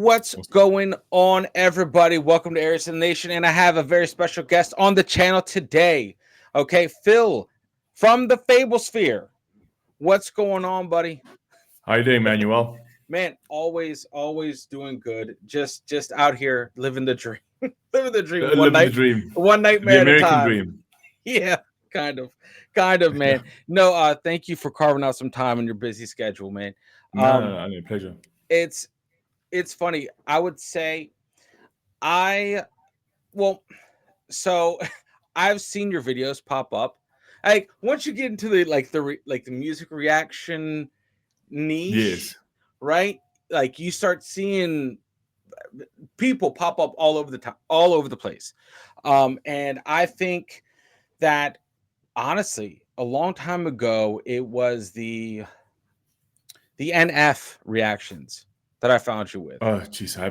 What's going on, everybody? Welcome to Arias and the Nation, and I have a very special guest on the channel today. Okay, Phil from the Fable Sphere. What's going on, buddy? How you doing, Manuel? Man, always doing good. Just out here living the dream, living the dream Living the dream, one nightmare the at a American time. dream. Yeah, kind of, man. No, thank you for carving out some time in your busy schedule, man. No, pleasure. It's funny. I would say so I've seen your videos pop up. Like once you get into the music reaction niche, Yes, right? Like you start seeing people pop up all over the time, all over the place. And I think that honestly, a long time ago, it was the NF reactions that I found you with. Oh, jeez, I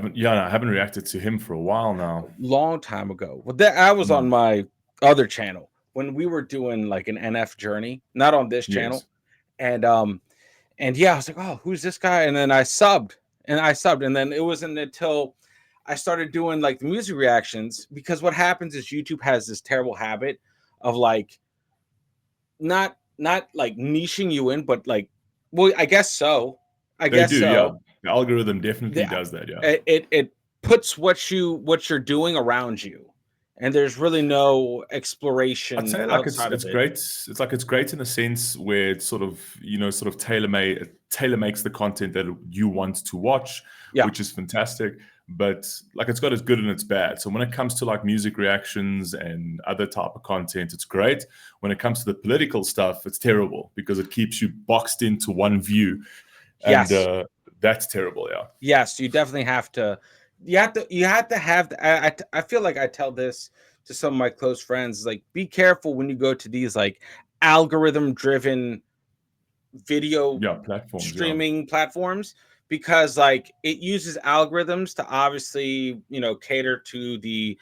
haven't reacted to him for a while now. Long time ago. Well, I was on my other channel when we were doing like an NF journey, not on this channel. Yes. And yeah, I was like, oh, who's this guy? And then I subbed, and then it wasn't until I started doing like the music reactions, because what happens is YouTube has this terrible habit of like not like niching you in, but like, well, I guess so. Yeah. The algorithm definitely does that. Yeah. It puts what you're doing around you, and there's really no exploration. I'd say like it's great. It's great in a sense where it's sort of tailor makes the content that you want to watch, which is fantastic. But like it's got its good and its bad. So when it comes to like music reactions and other type of content, it's great. When it comes to the political stuff, it's terrible because it keeps you boxed into one view. And that's terrible. Yeah. Yes, you definitely have to. You have to have. I feel like I tell this to some of my close friends. Like, be careful when you go to these like algorithm-driven video streaming platforms, because like it uses algorithms to obviously cater to the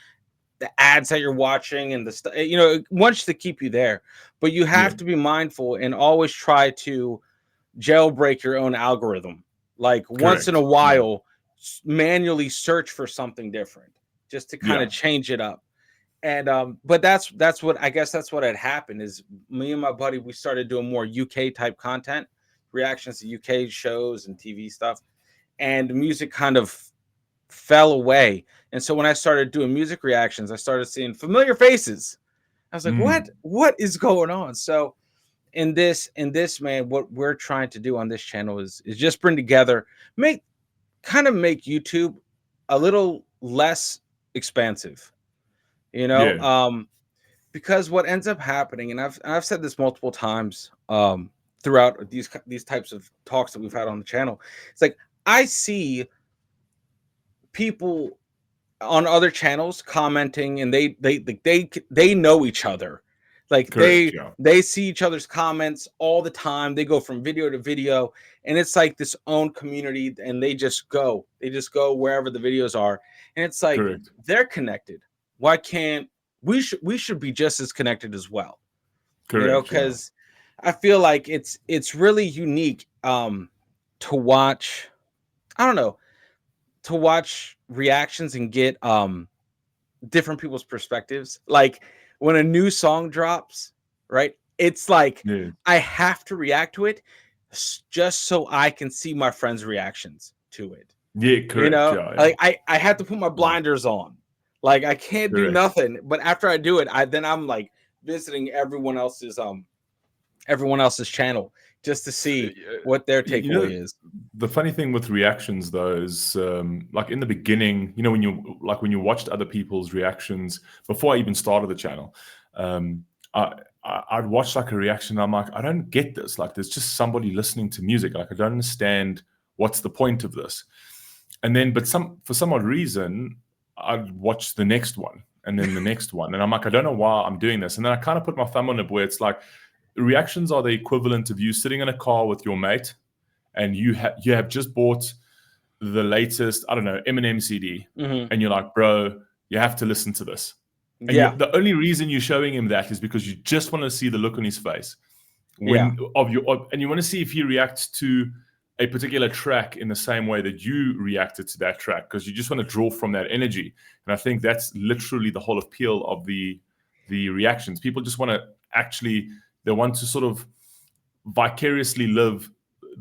ads that you're watching and the stuff. It wants to keep you there, but you have to be mindful and always try to jailbreak your own algorithm. Like once in a while, manually search for something different just to kind of change it up. And but that's what I guess that's what had happened is me and my buddy, we started doing more UK type content, reactions to UK shows and TV stuff, and music kind of fell away. And so when I started doing music reactions, I started seeing familiar faces. I was like, what is going on? So in this man, what we're trying to do on this channel is just bring together, make YouTube a little less expansive, because what ends up happening, and I've said this multiple times throughout these types of talks that we've had on the channel, it's like I see people on other channels commenting, and they know each other. Like they see each other's comments all the time. They go from video to video, and it's like this own community, and they just go wherever the videos are. And it's like they're connected. Why can't we should be just as connected as well? Because I feel like it's really unique to watch. I don't know, to watch reactions and get different people's perspectives. Like when a new song drops, right? It's like I have to react to it just so I can see my friends' reactions to it. Like I have to put my blinders on. Like I can't do nothing. But after I do it, I'm like visiting everyone else's channel just to see what their takeaway is. The funny thing with reactions though is like in the beginning, when you watched other people's reactions before I even started the channel, I'd watch like a reaction and I'm like, I don't get this. Like there's just somebody listening to music. Like I don't understand what's the point of this. And then for some odd reason, I'd watch the next one and then the next one. And I'm like, I don't know why I'm doing this. And then I kind of put my thumb on it where it's like, reactions are the equivalent of you sitting in a car with your mate and you have just bought the latest, I don't know, Eminem CD. And you're like, bro, you have to listen to this. And the only reason you're showing him that is because you just want to see the look on his face. And you want to see if he reacts to a particular track in the same way that you reacted to that track, because you just want to draw from that energy. And I think that's literally the whole appeal of the reactions. People just want to actually, they want to sort of vicariously live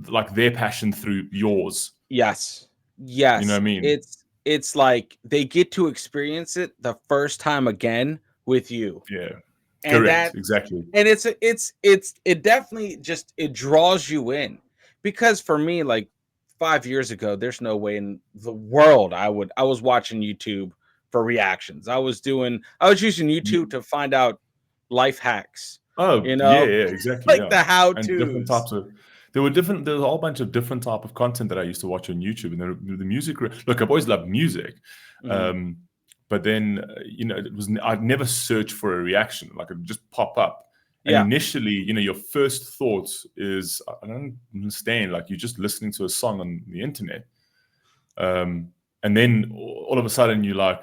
like their passion through yours. Yes. You know Yes. what I mean? It's like they get to experience it the first time again with you. Yeah. And Correct. that Exactly. and it definitely just it draws you in. Because for me, like 5 years ago, there's no way in the world I was watching YouTube for reactions. I was using YouTube to find out life hacks, Oh you yeah, know, yeah, exactly, like yeah. the And different how-tos. types of there were different. There was a whole bunch of different type of content that I used to watch on YouTube, and the music. Look, I've always loved music, Mhm. um, but then it was I'd never search for a reaction. Like it would just pop up, and Yeah. initially, your first thought is, I don't understand. Like you're just listening to a song on the internet, um, and then all of a sudden you're like,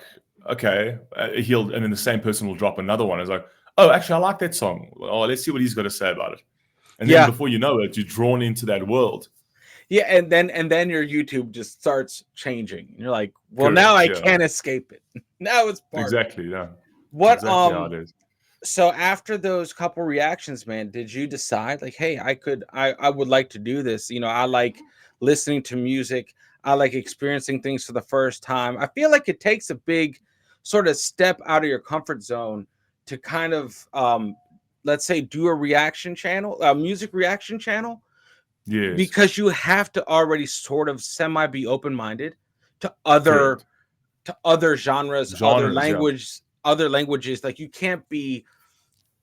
okay, and then the same person will drop another one. It's like, oh, actually, I like that song. Oh, let's see what he's got to say about it. And then Yeah. before you know it, you're drawn into that world. Yeah, and then your YouTube just starts changing. And you're like, well, now Correct. I Yeah. can't escape it. Now it's part of Exactly. Yeah. It's what exactly how it is. so after those couple reactions, man, did you decide like, hey, I would like to do this? I like listening to music. I like experiencing things for the first time. I feel like it takes a big sort of step out of your comfort zone to kind of let's say do a reaction channel, a music reaction channel, Yes. because you have to already sort of semi be open-minded to other Correct. genres, Genres. Yeah. other languages. Like you can't be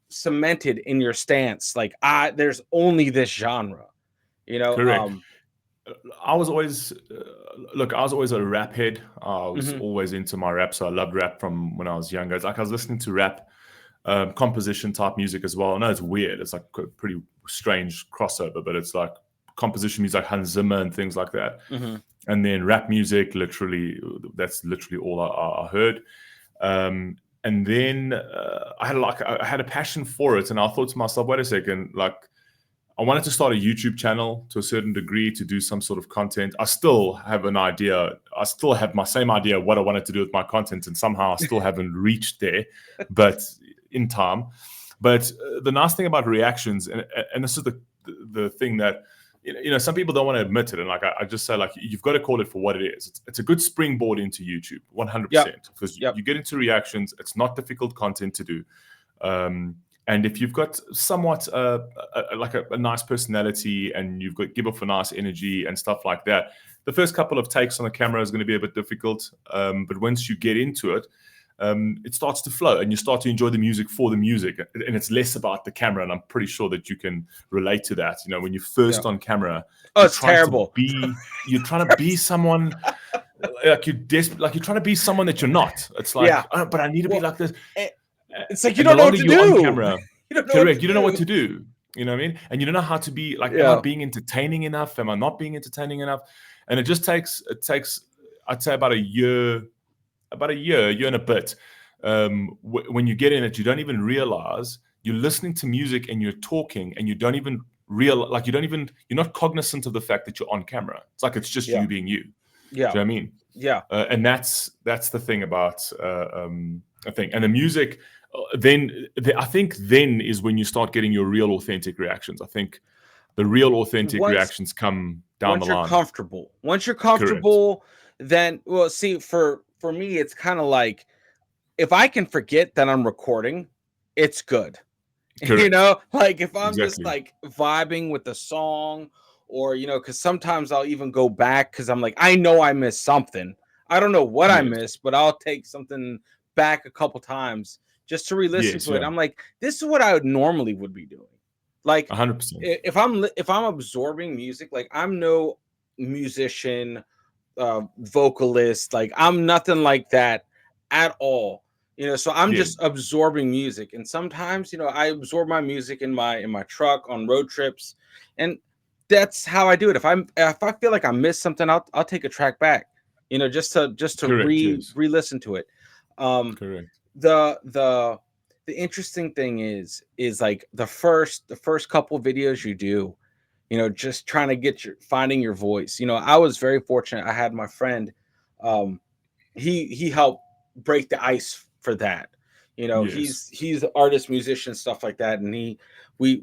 cemented in your stance like there's only this genre, you know. Correct. I was always look. I was always a rap head. I was Mhm. always into my rap, so I loved rap from when I was younger. It's like I was listening to rap composition type music as well. I know it's weird. It's like a pretty strange crossover, but it's like composition music, like Hans Zimmer and things like that. Mhm. And then rap music, literally, that's literally all I heard. And then I had a passion for it, and I thought to myself, wait a second, like I wanted to start a YouTube channel to a certain degree to do some sort of content. I still have an idea. I still have my same idea of what I wanted to do with my content, and somehow I still haven't reached there, but in time. But the nice thing about reactions, and this is the thing that some people don't want to admit it, and like I just say, like you've got to call it for what it is. It's a good springboard into YouTube, Yep. 100%, because Yep. you get into reactions. It's not difficult content to do. And if you've got somewhat like a nice personality and you've got give off a nice energy and stuff like that, the first couple of takes on the camera is going to be a bit difficult. But once you get into it, it starts to flow and you start to enjoy the music for the music. And it's less about the camera. And I'm pretty sure that you can relate to that. When you're first Yep. on camera, Oh, you're it's trying to terrible. be someone like you're trying to be someone that you're not. It's like, Yeah. oh, but I need to be Well, like this. it, it's like you And the don't know what longer to you're on do. camera, You don't know what correct, to you don't know what do. to do. You know what I mean? And you don't know how to be like, am I Yeah. being entertaining enough? Am I not being entertaining enough? And it takes, I'd say about a year and a bit. When you get in it, you don't even realize you're listening to music and you're talking and you don't even you're not cognizant of the fact that you're on camera. It's like it's just Yeah. you being you. Do Yeah. you know what I mean? Yeah. And that's the thing about I think, and the music. I think then is when you start getting your real authentic reactions. I think the real authentic Once reactions come down the once you're line. comfortable. Once you're Correct. comfortable, then well, see, for me, it's kind of like if I can forget that I'm recording, it's good. Correct. Like if I'm just Exactly. like vibing with the song, or because sometimes I'll even go back because I'm like, I know I missed something. I don't know what I Yes. missed, but I'll take something back a couple times just to re-listen Yes. to it. Yeah. I'm like, this is what I would normally would be doing. Like 100%. if I'm absorbing music, like I'm no musician, vocalist, like I'm nothing like that at all. So I'm Yeah. just absorbing music, and sometimes I absorb my music in my truck on road trips, and that's how I do it. If I feel like I missed something, I'll take a track back, just to Correct. Yes. re-listen to it. um Correct. the interesting thing is like the first couple videos you do, just trying to finding your voice. I was very fortunate. I had my friend, um, he helped break the ice for that. Yes. He's an artist, musician, stuff like that, and we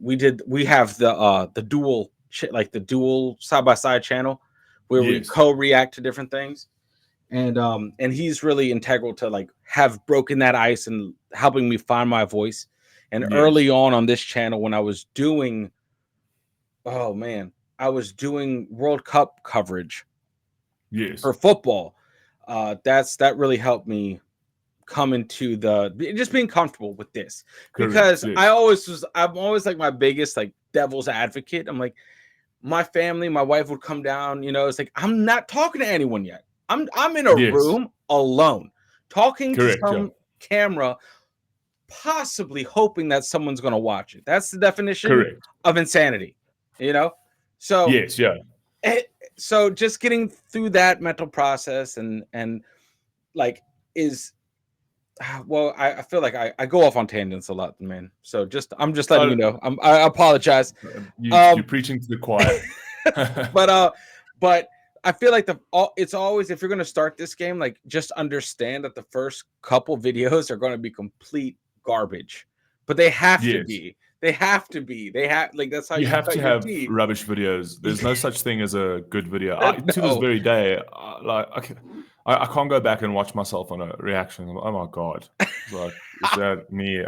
have the dual like the dual side by side channel where we Yes. co-react to different things, and he's really integral to like have broken that ice and helping me find my voice. And Yes. early on this channel, when I was doing, oh man, I was doing World Cup coverage Yes. for football. That really helped me come into just being comfortable with this, Correct. because Yes. I'm always like my biggest like devil's advocate. I'm like, my family, my wife would come down, it's like I'm not talking to anyone yet. I'm in a Yes. room alone talking to Correct. Yeah. some camera, possibly hoping that someone's going to watch it. That's the definition Correct. of insanity, you know? So Yes. Yeah. eh, so just getting through that mental process, and like is well, I feel like I go off on tangents a lot, man. So I'm just letting Uh, you know. I apologize. you're Um preaching to the choir. but I feel like it's always, if you're going to start this game, like just understand that the first couple videos are going to be complete garbage, but they have to Yes. be. They have to be. They have, like, that's how You you have cut to your have teeth. rubbish videos. There's no such thing as a good video. To this No. very day, I can't go back and watch myself on a reaction. Oh my god! It's like, is that me?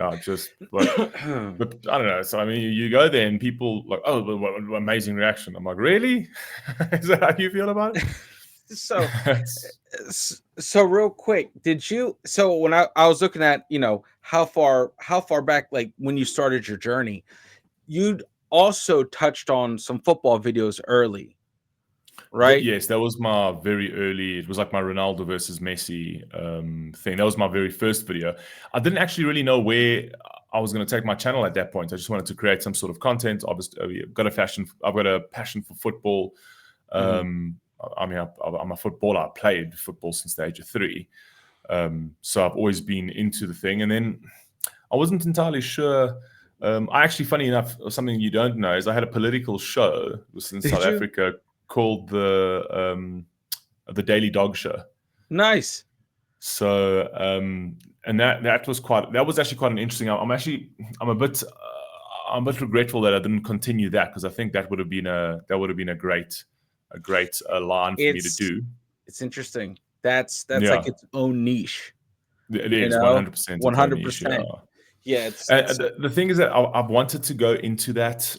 But I don't know. So I mean, you go there and people like, oh, what amazing reaction. I'm like, really? Is that how you feel about so it? so real quick, so when I was looking at, how far back, like when you started your journey, you'd also touched on some football videos early, right? Yes, that was my very early. It was like my Ronaldo versus Messi thing. That was my very first video. I didn't actually really know where I was going to take my channel at that point. I just wanted to create some sort of content. Obviously, I've got a passion for football. Mhm. I mean, I'm a footballer. I played football since the age of 3. So I've always been into the thing. And then I wasn't entirely sure. I actually, funny enough, something you don't know is I had a political show. It was in Did South you? Africa called the Daily Dog Show. Nice. So and that was actually quite an interesting. I'm a bit regretful that I didn't continue that, because I think that would have been a great line for me to It's do. it's interesting. That's like Yeah, its own niche, it is 100% its own niche. Yeah. 100%. Yeah, it's The thing is that I've wanted to go into that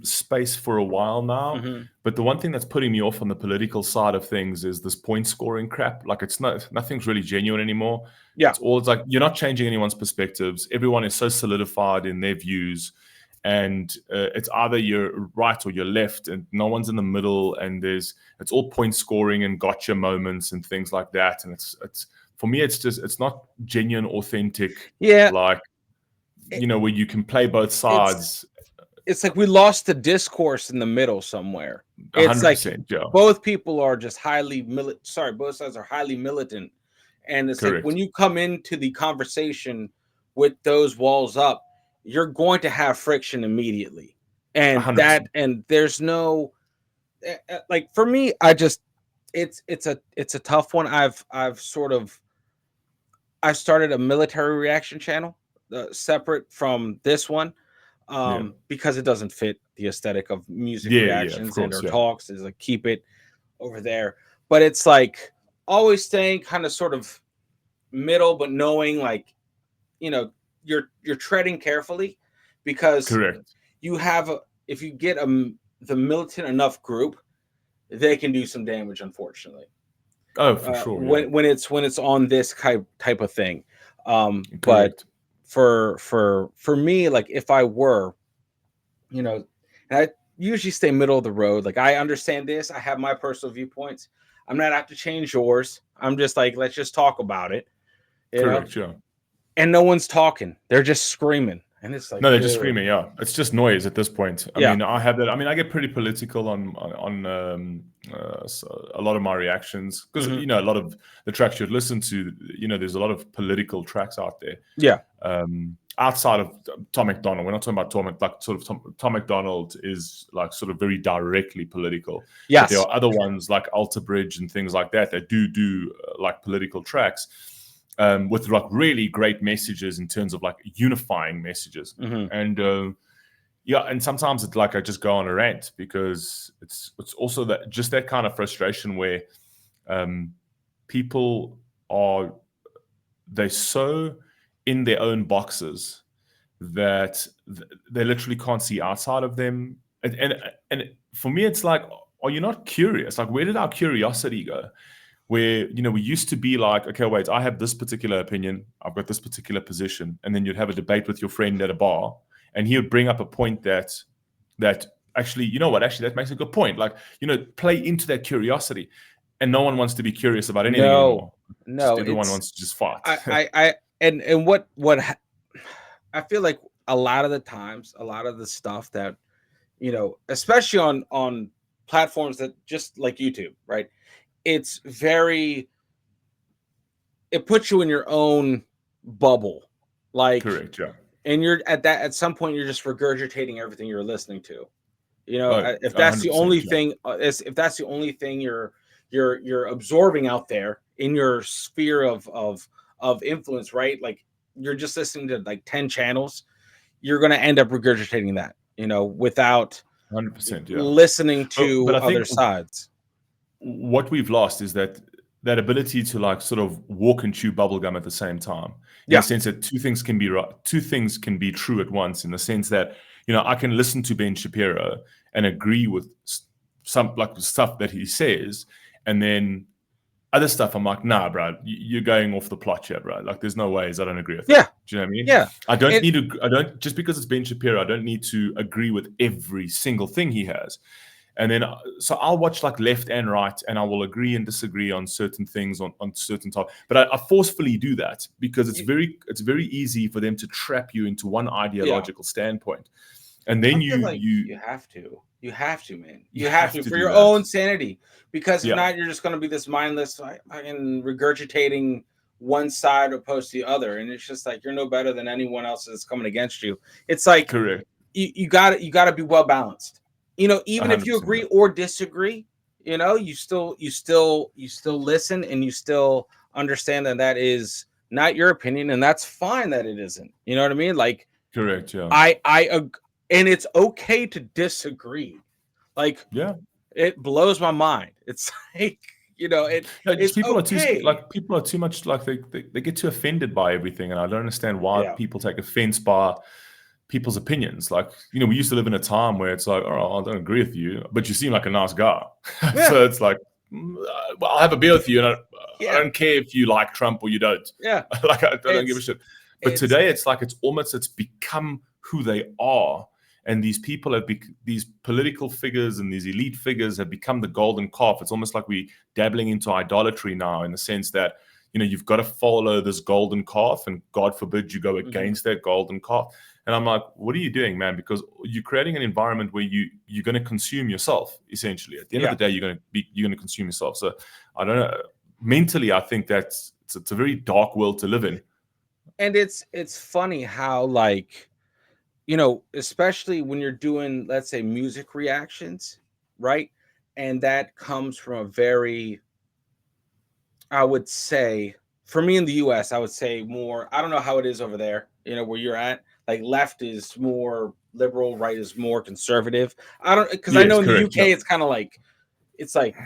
space for a while now, mhm. but the one thing that's putting me off on the political side of things is this point scoring crap. Like, nothing's really genuine anymore. Yeah. It's like you're not changing anyone's perspectives. Everyone is so solidified in their views, and it's either you're right or you're left, and no one's in the middle. And it's all point scoring and gotcha moments and things like that. And it's for me, it's not genuine, authentic, Yeah, like, it, where you can play both it's sides. it's like we lost the discourse in the middle somewhere. It's like 100%. Yeah. both people are just both sides are highly militant. And it's like when Correct. you come into the conversation with those walls up, you're going to have friction immediately. And there's no, like, for me, it's a tough one. I started a military reaction channel, separate from this one, Yeah. because it doesn't fit the aesthetic of music Yeah. Of reactions and course. or Yeah. talks. Is like, keep it over there. But it's like always staying kind of sort of middle, but knowing, like, you know you're treading carefully, because Correct. you have if you get the militant enough group, they can do some damage, unfortunately, Oh, for sure. Yeah. when it's on this type of thing. But Correct. for me, like, if I were, you know and I usually stay middle of the road. Like, I understand this, I have my personal viewpoints, I'm not out to change yours, I'm just like, let's just talk about it, you know Correct. Yeah. and no one's talking, they're just screaming. and it's like, No, they're just dude, screaming. Yeah, it's just noise at this point. I yeah, mean, I have that. I mean, I get pretty political on so a lot of my reactions because hmm, a lot of the tracks you'd listen to. There's a lot of political tracks out there. yeah, Outside of Tom McDonald, we're not talking about like sort of Tom McDonald is like sort of very directly political, but there yes, are other ones like Alter Bridge and things like that that do like political tracks with like really great messages in terms of like unifying messages. hmm, And yeah, and sometimes it's like I just go on a rant because it's also that kind of frustration where um, people are they're so in their own boxes that they literally can't see outside of them. And for me, it's like, are you not curious? Like, where did our curiosity go? Where we used to be like, okay, wait, I have this particular opinion, I've got this particular position, and then you'd have a debate with your friend at a bar, and he would bring up a point that actually, actually that makes a good point. Like, play into that curiosity, and no one wants to be curious about anything no, anymore. Just no, everyone it's wants to just fight. I and what I feel like a lot of the times, a lot of the stuff that especially on platforms that just like YouTube, right? It's very it puts you in your own bubble, like, Correct. Yeah. and you're at some point you're just regurgitating everything you're listening to. Oh, If that's the only 100%. Yeah. thing, if that's the only thing you're absorbing out there in your sphere of influence, right? Like you're just listening to like 10 channels, you're going to end up regurgitating that, without 100%. Yeah. listening But to I other think sides. what we've lost is that ability to like sort of walk and chew bubblegum at the same time, in the Yeah. sense that two things can be right, two things can be true at once, in the sense that I can listen to Ben Shapiro and agree with some like stuff that he says, and then other stuff I'm like, nah, bro, you're going off the plot here, bro. Like, there's no ways I don't agree with that. Yeah. Do you know what I mean? Yeah. And I don't, just because it's Ben Shapiro, I don't need to agree with every single thing he has. And then, so I'll watch like left and right, and I will agree and disagree on certain things on certain topics. But I forcefully do that because it's very easy for them to trap you into one yeah, ideological standpoint, and I then feel like you you have to, man. you You have have to to for do your that. own sanity, because if Yeah, not, you're just going to be this mindless, fucking regurgitating one side opposed to the other, and it's just like you're no better than anyone else that's coming against you. It's like correct, you got to be well balanced. Even if you 100%. agree or disagree, you still listen, and you still understand that is not your opinion, and that's fine that it isn't. You know what I mean? Like Correct. Yeah, and it's okay to disagree. Like yeah. it blows my mind. It's like No, just it's people are too okay. like people are too much like they get too offended by everything, and I don't understand why Yeah, people take offense by people's opinions. Like, we used to live in a time where it's like, oh, I don't agree with you, but you seem like a nice guy. yeah, So it's like, well, I'll have a beer with you, and I yeah, don't care if you like Trump or you don't. yeah. Like, I don't give a It's shit. But it's today, it's like it's become who they are, and these people these political figures and these elite figures have become the golden calf. It's almost like we dabbling into idolatry now, in the sense that you've got to follow this golden calf, and God forbid you go mhm, against that golden calf. And I'm like, what are you doing, man? Because you're creating an environment where you're going to consume yourself, essentially. At the end of yeah. the day, you're going to consume yourself. So I don't know. Mentally, I think it's a very dark world to live in. And it's funny how, like, especially when you're doing, let's say, music reactions, right? And that comes from a very, I would say, for me in the US, I would say more, I don't know how it is over there, where you're at. Like left is more liberal, right is more conservative. I don't, because I know Yes, in the correct. Yeah. UK it's kind of like it's like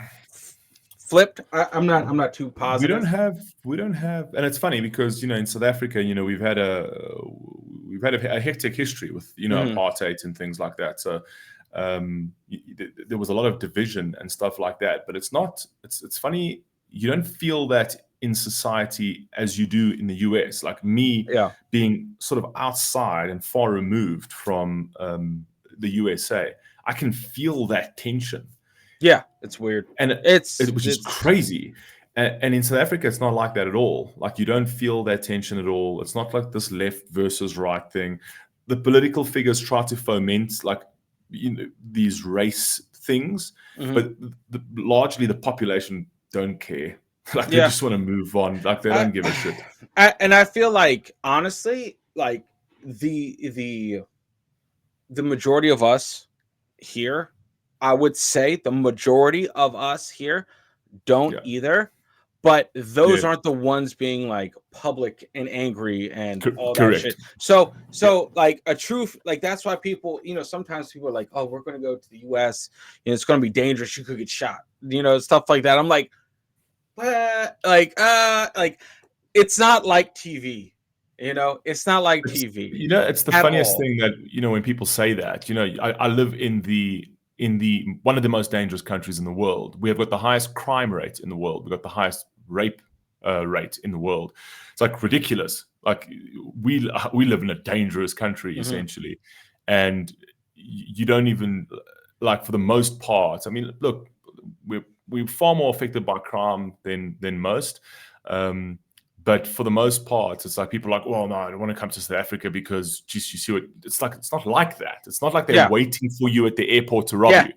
flipped. I'm not too we don't positive. have we don't have and it's funny because in South Africa we've had a hectic history with Hmm. apartheid and things like that. So there was a lot of division and stuff like that, but it's funny, you don't feel that in society as you do in the US. Like me, Yeah, being sort of outside and far removed from the USA, I can feel that tension, yeah, it's weird. and It's which is it's crazy. And in South Africa, it's not like that at all. Like, you don't feel that tension at all. It's not like this left versus right thing. the political figures try to foment like these race things, but largely the population don't care. Like they Yeah. just want to move on. Like they I, don't give a shit. and I feel like honestly, like the the majority of us here, I would say the majority of us here don't Yeah. either. But those Yeah. aren't the ones being like public and angry and all that Correct. shit. So Yeah. like a truth, like that's why people, sometimes people are like, oh, we're gonna go to the US, it's gonna be dangerous, you could get shot, stuff like that. I'm like, like it's not like TV, it's not like TV It's the at funniest all. thing that, when people say that, I live in the one of the most dangerous countries in the world. We have got the highest crime rate in the world. We've got the highest rape rate in the world. It's like ridiculous. Like we live in a dangerous country essentially, and you don't even like, for the most part. I mean, look, we're far more affected by crime than most. But for the most part, it's like people are like, well, no, I don't want to come to South Africa because, geez, you see what it's like. It's not like that. It's not like they're Yeah. waiting for you at the airport to rob Yeah. you.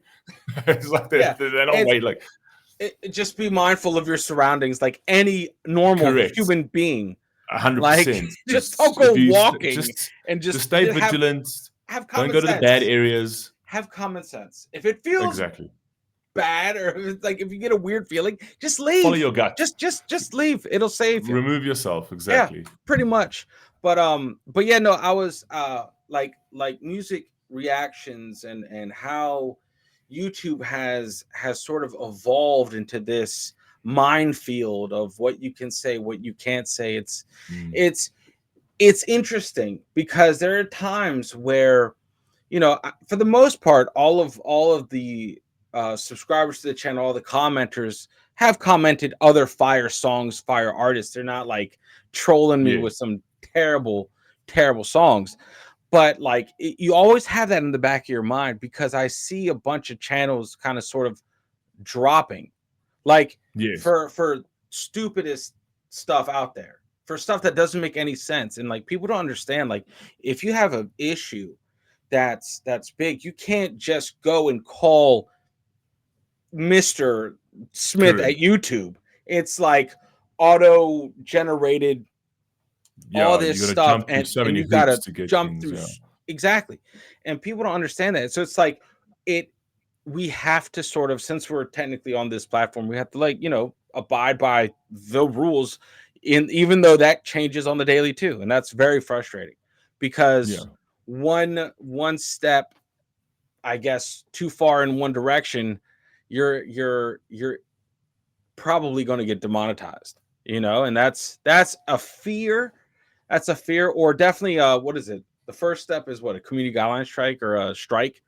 It's like Yeah. they're not waiting. Like, Just be mindful of your surroundings, like any normal correct, human being. 100%. Just don't go walking just and just stay vigilant. have Don't common go to the bad sense. areas. Have common sense. If it feels Exactly. bad, or if it's like if you get a weird feeling, just Follow leave. your gut. Just leave. It'll save you. Remove yourself. Yeah, Exactly. pretty much. But yeah, no, I was like music reactions and how YouTube has sort of evolved into this minefield of what you can say, what you can't say. It's it's interesting because there are times where, for the most part, all of the subscribers to the channel, all the commenters have commented other fire songs, fire artists. They're not like trolling me with Yes. some terrible, terrible songs. But like you always have that in the back of your mind because I see a bunch of channels kind of sort of dropping, like Yes. for stupidest stuff out there, for stuff that doesn't make any sense. And like people don't understand, like if you have an issue that's big, you can't just go and call Mr. Smith at Correct. YouTube. It's like auto generated, all Yeah, you this got to stuff, jump through so and many you got hoops to to get jump things. through Yeah. exactly. And people don't understand that. So it's like it we have to sort of, since we're technically on this platform, we have to, like, abide by the rules, in even though that changes on the daily too, and that's very frustrating Yeah. because one step, I guess, too far in one direction, you're probably going to get demonetized, and that's a fear. That's a fear, or definitely what is it? The first step is what, a community guideline strike or a strike.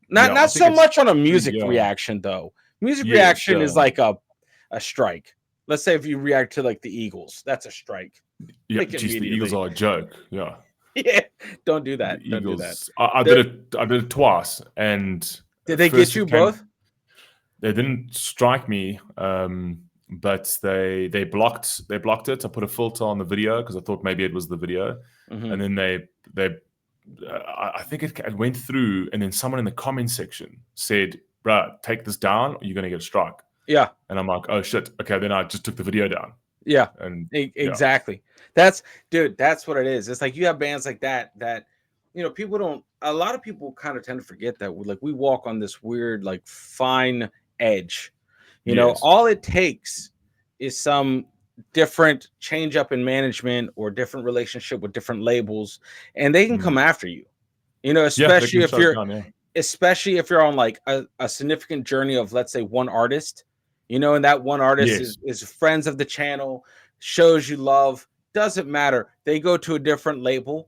Yeah. I Not think so it's much on a pretty. music Yeah. reaction though. Music Yes. reaction Yeah. is like a strike. Let's say if you react to like the Eagles, that's a strike. Yeah. Like Geez, the Eagles immediately. are a joke. Yeah. Yeah. Don't do The that. Don't do that. Eagles. I They're- did it. I did it twice, and Did they get first you it came. both? They didn't strike me, but they blocked it. I put a filter on the video because I thought maybe it was the video, and then they I think it went through, and then someone in the comment section said, "Bruh, take this down, or you're gonna get a strike." Yeah. And I'm like, "Oh shit!" Okay, then I just took the video down, Yeah. and yeah, Exactly. Dude, that's what it is. It's like you have bands like that people don't, a lot of people kind of tend to forget that we walk on this weird, like, fine edge. yes, All it takes is some different change up in management or different relationship with different labels, and they can come after you. yeah, they Especially can if shut it down. Yeah, on like a significant journey of, let's say, one artist, and that one artist yes, is friends of the channel, shows you love, doesn't matter. They go to a different label,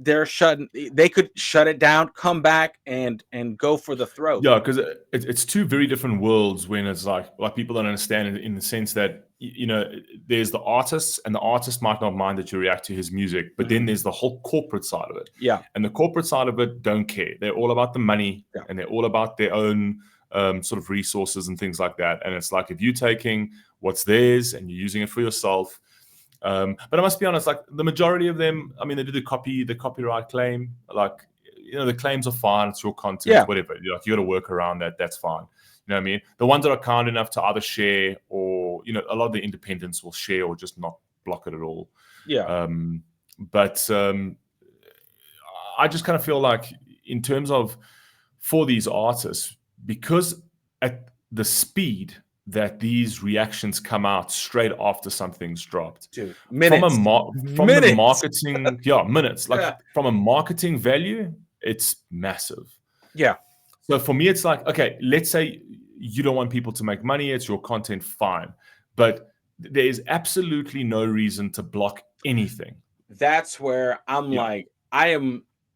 they could shut it down, come back and go for the throat. yeah, because it's two very different worlds. When it's like people don't understand it in the sense that there's the artist, and the artist might not mind that you react to his music, but then there's the whole corporate side of it. Yeah. And the corporate side of it don't care. They're all about the money, and they're all about their own sort of resources and things like that. And it's like, if you're taking what's theirs and you're using it for yourself, But I must be honest, like the majority of them, I mean, they do the copyright claim. Like, the claims are fine. It's your content, Yeah, whatever. Like, you got to work around that. That's fine. You know what I mean? The ones that are kind enough to either share or, a lot of the independents will share or just not block it at all. yeah, But I just kind of feel like, in terms of for these artists, because at the speed that these reactions come out straight after something's dropped, dude, from minutes, from the minutes. marketing, yeah, minutes, like Yeah, from a marketing value, it's massive. yeah, So for me, it's like, okay, let's say you don't want people to make money, it's your content, fine, but there is absolutely no reason to block anything. that's where I'm Yeah, like,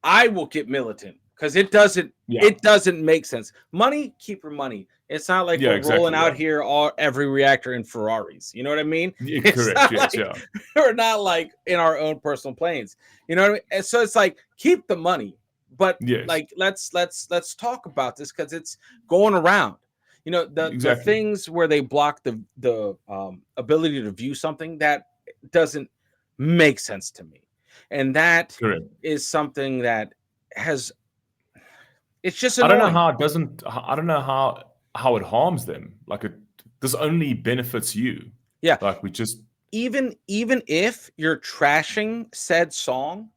I will get militant because it doesn't make sense. Money, keep your money. It's not like yeah, we're rolling exactly, out yeah, here every reactor in Ferraris. You know what I mean? yeah, It's correct, not yes, like yeah, we're not like in our own personal planes. You know what I mean? And so it's like keep the money, but yes, like let's talk about this because it's going around. The exactly, things where they block the ability to view something that doesn't make sense to me, and that correct. is something that has it's just I don't know annoying. how it doesn't. I don't know how it harms them. Like, this only benefits you. Yeah, Like, we just even if you're trashing said song,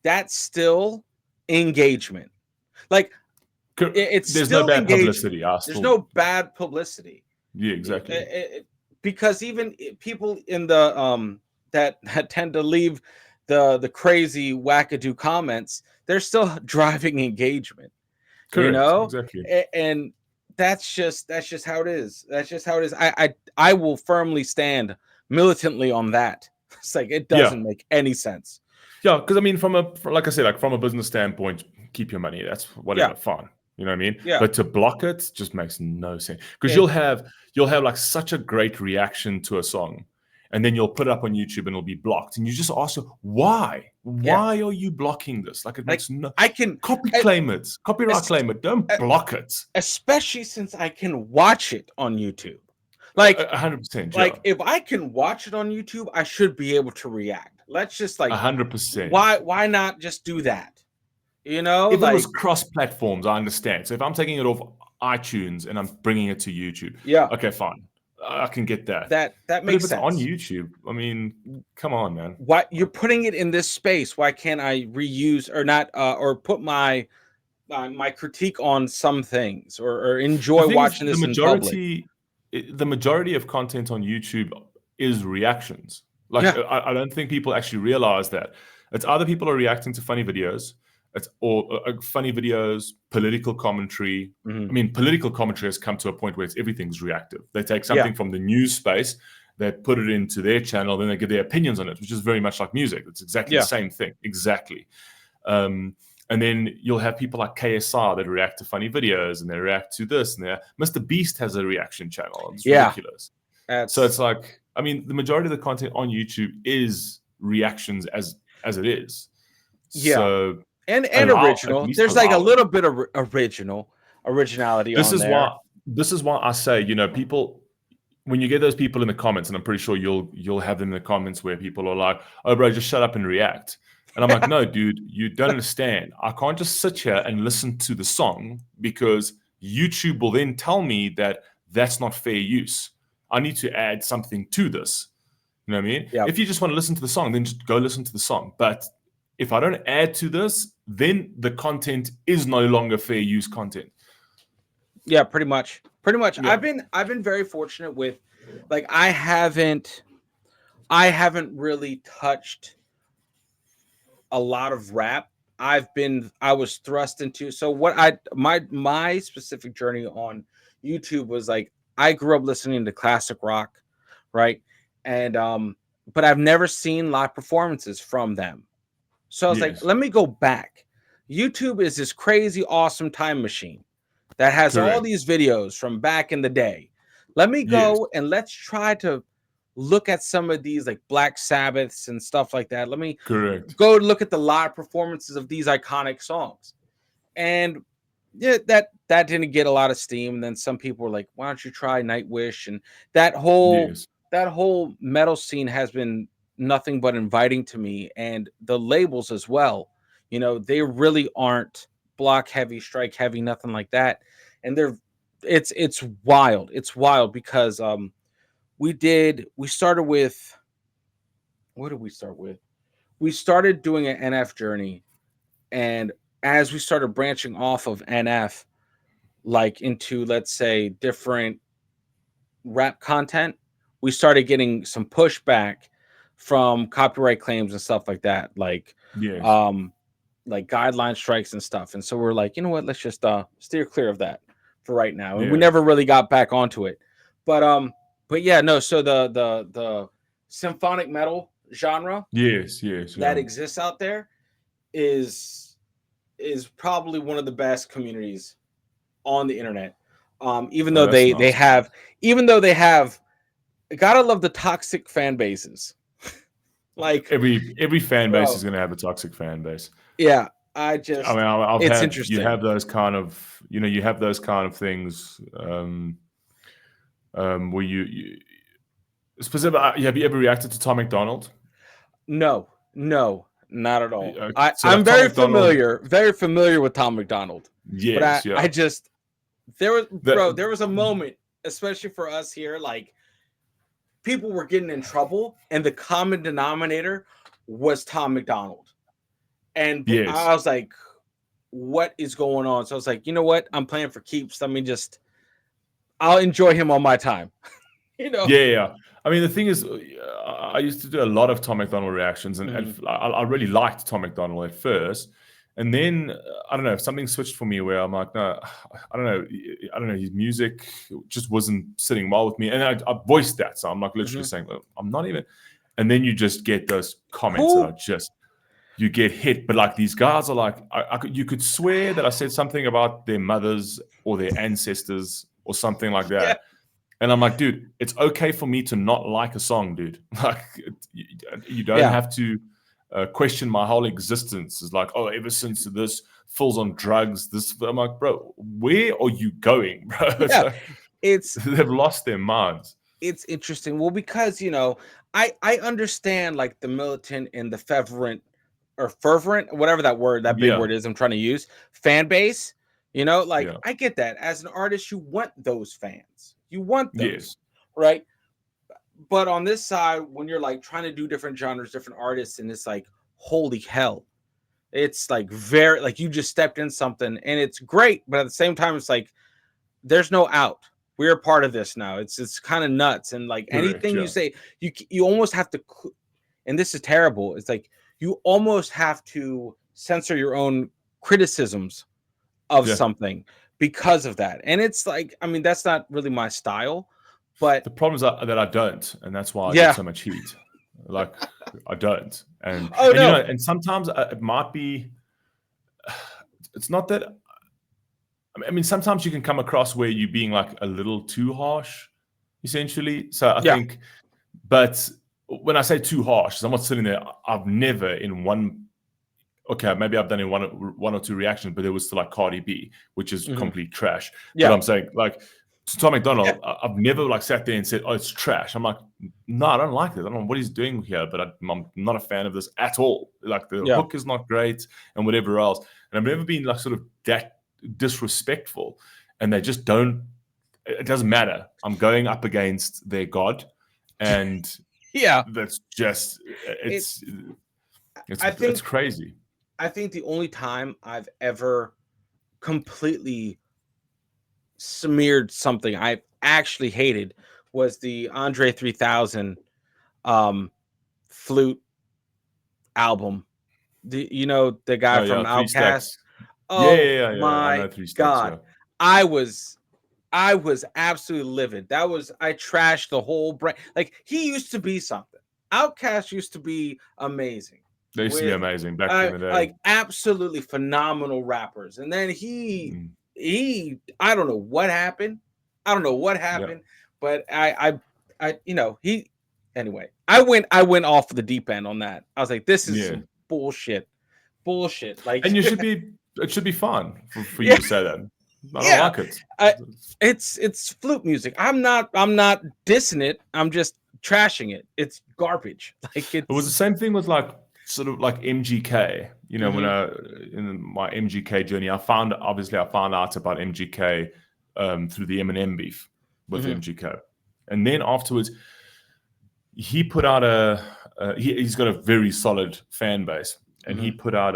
that's still engagement. Like it's there's no still bad engagement. publicity. I There's still, no bad publicity. yeah, It- exactly. it- because even people in the that tend to leave the crazy wackadoo comments, they're still driving engagement. you Correct, know exactly. and that's just how it is. That's just how it is. I will firmly stand militantly on that. It's like it Yeah, doesn't make any sense. yeah. Because I mean, like I said, like from a business standpoint, keep your money. That's Yeah, whatever, fine. You know what I mean? yeah, But to block it just makes no sense. Because and you'll have like such a great reaction to a song, and then you'll put it up on YouTube and it'll be blocked, and you just ask yourself, why? yeah, Why are you blocking this? Like, it like makes no I can I- copyright es- claim it. Don't block it. especially since I can watch it on YouTube. Like 100%, yeah, like if I can watch it on YouTube, I should be able to react. Let's just like 100%. why not just do that? If it was Like cross platforms, I understand. So if I'm taking it off iTunes and I'm bringing it to YouTube, yeah, okay, fine, I can get that. that But if makes it's on sense. YouTube, I mean, come on, man. Why you're putting it in this space? Why can't I reuse or not or put my critique on some things or The enjoy thing is, watching this in public? the majority of content on YouTube is reactions. Like, Yeah, I don't think people actually realize that. It's either people are reacting to funny videos, funny videos, political commentary. mhm, I mean, political commentary has come to a point where everything's reactive. They take yeah, something from the news space, they put it into their channel, then they give their opinions on it, which is very much like music. It's exactly the yeah, same thing, exactly. Um, and then you'll have people like KSR that react to funny videos, and they react to this and that. Mr. Beast has a reaction channel. It's yeah. ridiculous. So That's it's like, I mean, the majority of the content on YouTube is reactions as it is. yeah, So and allow at original. least There's like a allow it. little bit of originality This on is there. why this is why I say, people, when you get those people in the comments, and I'm pretty sure you'll have them in the comments where people are like, "Oh, bro, just shut up and react." And I'm like, "No, dude, you don't understand. I can't just sit here and listen to the song because YouTube will then tell me that that's not fair use. I need to add something to this." You know what I mean? Yeah, If you just want to listen to the song, then just go listen to the song. But if I don't add to this, then the content is no longer fair use content. yeah, pretty much, pretty much. Yeah. I've been very fortunate with, like, I haven't really touched a lot of rap. I was thrust into, so what I my specific journey on YouTube was like I grew up listening to classic rock, right? And but I've never seen live performances from them. So I was like, Yes. let me go back. YouTube is this crazy awesome time machine that has all Correct. these videos from back in the day. Let me Yes. go and let's try to look at some of these like Black Sabbaths and stuff like that. Let me Correct. go look at the live performances of these iconic songs. And yeah, that didn't get a lot of steam. And then some people were like, why don't you try Nightwish? And that whole Yes. that whole metal scene has been nothing but inviting to me, and the labels as well. They really aren't block heavy, strike heavy, nothing like that. And it's wild. It's wild because we started with, what did we start with? We started doing an NF journey, and as we started branching off of NF, like into, let's say, different rap content, we started getting some pushback from copyright claims and stuff like that, Yes. um like guideline strikes and stuff. And so we're like, you know what, let's just steer clear of that for right now. And we Yeah. never really got back onto it. But yeah, no, so the symphonic metal genre Yes. Yes. that Yeah. exists out there is is probably one of the best communities on the internet. Even Oh, though that's they nice. have, even though they have, gotta love the toxic fan bases. Like, Every fan base bro, is going to have a toxic fan base. yeah, I mean, I've it's had you interesting. have those kind of you have those kind of things where you specific. Have you ever reacted to Tom McDonald? No, no, not at all. So I'm like Tom McDonald, very familiar with Tom McDonald, but yes, I yeah. just, The there was a moment, especially for us here, like people were getting in trouble, and the common denominator was Tom McDonald. And yes, I was like, what is going on? So I was like, you know what? I'm playing for keeps. Let me just, I'll enjoy him on my time. you know? yeah, yeah. I mean, the thing is, I used to do a lot of Tom McDonald reactions, and Mhm. I really liked Tom McDonald at first, and then I don't know, something switched for me where I'm like, no, I don't know, his music just wasn't sitting well with me, and I voiced that, so I'm like literally Mhm. saying, "Look, I'm not even," and then you just get those comments that are Who? just you get hit, but like these guys are like, you could swear that I said something about their mothers or their ancestors or something like Yeah. that. And I'm like, dude, it's okay for me to not like a song, dude. Like, you don't Yeah. have to question my whole existence. It's like, oh, ever since this falls on drugs, this. I'm like, bro, where are you going, bro? It's Yeah. like It's they've lost their minds. it's interesting. Well, because I understand like the militant and the fervent, or fervent, whatever that big Yeah, word is I'm trying to use, fan base. Like, yeah, I get that. As an artist, you want those fans. You want those, yes, right? But on this side, when you're like trying to do different genres, different artists, and it's like, holy hell, it's like very, like, you just stepped in something and it's great, but at the same time, it's like there's no out. We're a part of this now. It's kind of nuts. And like correct, anything you yeah, say, you almost have to, and this is terrible. It's like you almost have to censor your own criticisms of yeah. something because of that. And it's like, I mean, that's not really my style, but The problem is that I don't, and that's why I get yeah. so much heat. Like I don't, Oh and no. and sometimes it might be. It's not that. I mean, sometimes you can come across where you're being like a little too harsh, essentially. So I Yeah. think, but when I say too harsh, I'm not sitting there. I've never in one. Okay, maybe I've done in one or two reactions, but there was still like Cardi B, which is Mhm. complete trash. But Yeah. I'm saying like to Tom Yeah. McDonald, I've never like sat there and said, "Oh, it's trash." I'm like, no, I don't like it. I don't know what he's doing here, but I'm not a fan of this at all. Like the Yeah. hook is not great and whatever else. And I've never been like sort of that disrespectful. And they just don't. It doesn't matter. I'm going up against their god, and Yeah. that's just It it's I it's think crazy. I think the only time I've ever completely smeared something I actually hated was the Andre 3000 um flute album. The guy Oh yeah, from three Outkast? stacks. Yeah, Oh yeah, yeah, yeah. I my know three stacks. god. Yeah, I was I was absolutely livid. I trashed the whole brand. Like, he used to be something. Outkast used to be amazing they used to be with amazing back in the day. like absolutely phenomenal rappers. And then Mm, I don't know what happened. I don't know what yeah, happened, but he, anyway. I went off the deep end on that. I was like, this is yeah. some bullshit. Bullshit. Like, And you should be. It should be fun for you yeah, to say that. I don't yeah. like it. I, it's flute music. I'm not dissing it. I'm just trashing it. It's garbage. Like It was the it's. same thing with like sort of like MGK. You know, when Hmm. I in my MGK journey, I found out about MGK through the Eminem beef with Hmm. MGK, and then afterwards he put out he's got a very solid fan base, and he Hmm. put out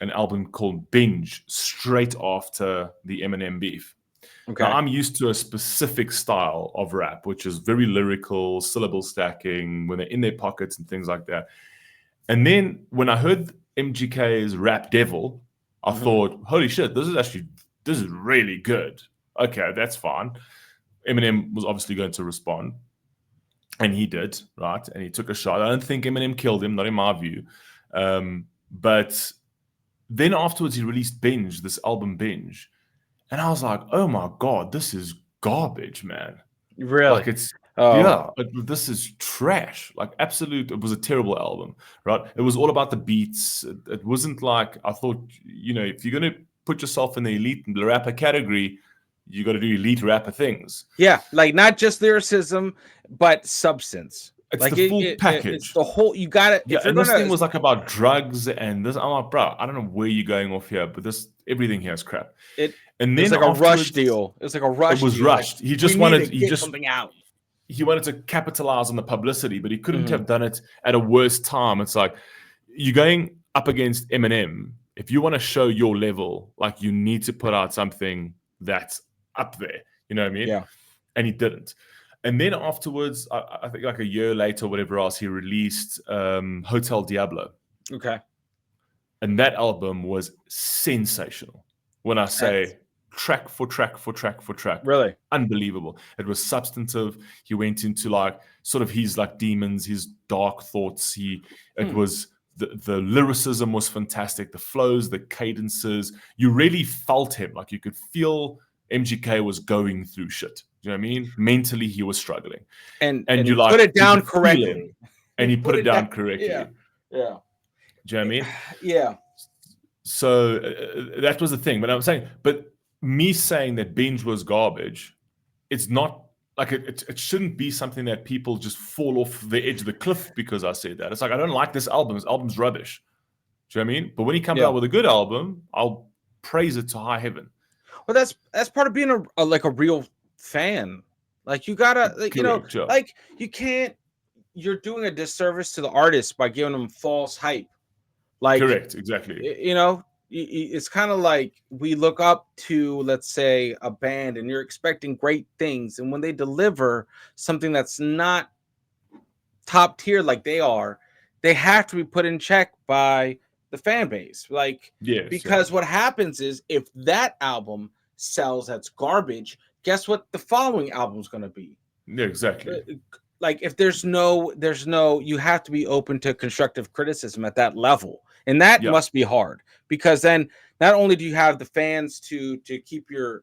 an album called Binge straight after the Eminem beef. Now, Okay. I'm used to a specific style of rap, which is very lyrical, syllable stacking, when they're in their pockets and things like that. And then when I heard MGK's Rap Devil, I Hmm. thought, holy shit, this is really good. Okay, that's fine. Eminem was obviously going to respond, and he did, right? And he took a shot. I don't think Eminem killed him, not in my view. But then afterwards, he released Binge, this album Binge. And I was like, oh my God, this is garbage, man. Like Really? it's Oh. yeah, this is trash. Like absolute, it was a terrible album, right? It was all about the beats. It wasn't like I thought. You know, if you're gonna put yourself in the elite rapper category, you got to do elite rapper things. Yeah, like not just lyricism, but substance. It's the Like full it's package. the whole. You got to Yeah, if you're and this gonna. thing was like about drugs and this. I'm like, bro, I don't know where you're going off here, but this everything here is crap. It And it was then like a rush afterwards, deal. It was like a it rush was deal. Like rushed. He we just need to wanted. get something out. He wanted to capitalize on the publicity, but he couldn't Hmm. have done it at a worse time. It's like you're going up against Eminem. If you want to show your level, like you need to put out something that's up there. You know what I mean? Yeah. And he didn't. And then afterwards, I think like a year later, or whatever else, he released Hotel Diablo, Okay. and that album was sensational. When I That's say track for track for track for track, really. unbelievable. It was substantive. He went into like sort of his like demons, his dark thoughts. It Hmm. was the lyricism was fantastic. The flows, the cadences, you really felt him. Like you could feel MGK was going through shit. Do you know what I mean? Mentally, he was struggling, And and he you like put it you down could feel him, correctly. and He he put put it it down. down Yeah. correctly. Yeah. Do you know what I mean? Yeah. So that was the thing. But I'm saying, but me saying that Binge was garbage, it's not like it shouldn't be something that people just fall off the edge of the cliff because I said that. It's like I don't like this album. This album's rubbish. Do you know what I mean? But when he comes Yeah. out with a good album, I'll praise it to high heaven. Well, that's part of being like a real fan. Like you gotta, like, Correct. Yeah. like you can't. You're doing a disservice to the artist by giving them false hype. Like Correct. Exactly. it's kind of like we look up to, let's say, a band, and you're expecting great things, and when they deliver something that's not top tier like they are, they have to be put in check by the fan base. Like, Yes. Yeah. because what happens is if that album sells that's garbage, guess what the following album's going to be? Yeah. Exactly. Like if there's no you have to be open to constructive criticism at that level. And that Yeah. must be hard, because then not only do you have the fans to keep your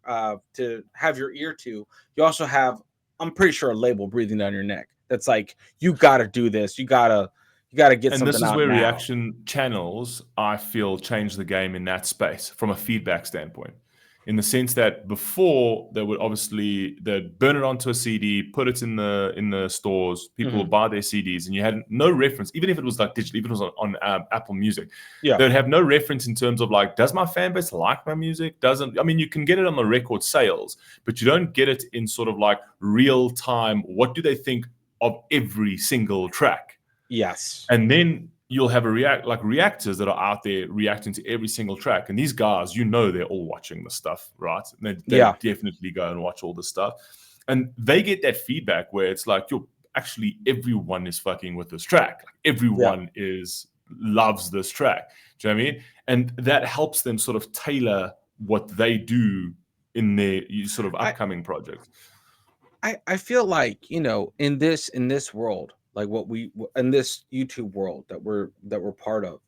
to have your ear to, you also have, I'm pretty sure, a label breathing down your neck that's like, you got to do this, you got to get And this something is out where now. reaction channels, I feel, change the game in that space from a feedback standpoint. In the sense that before they would obviously they'd burn it onto a CD, put it in the stores, people Hmm. would buy their CDs, and you had no reference, even if it was like digital, even if it was on Apple Music, Yeah. they would have no reference in terms of like, does my fan base like my music? Doesn't I mean you can get it on the record sales, but you don't get it in sort of like real time. What do they think of every single track? Yes. And then you'll have reactors that are out there reacting to every single track, and these guys, they're all watching the stuff, right? And they Yeah. definitely go and watch all the stuff, and they get that feedback where it's like, yo, actually everyone is fucking with this track, like Yeah. everyone is loves this track. Do you know what I mean? And that helps them sort of tailor what they do in their sort of I upcoming projects. I feel like, in this world, like what we in this YouTube world that we're part of,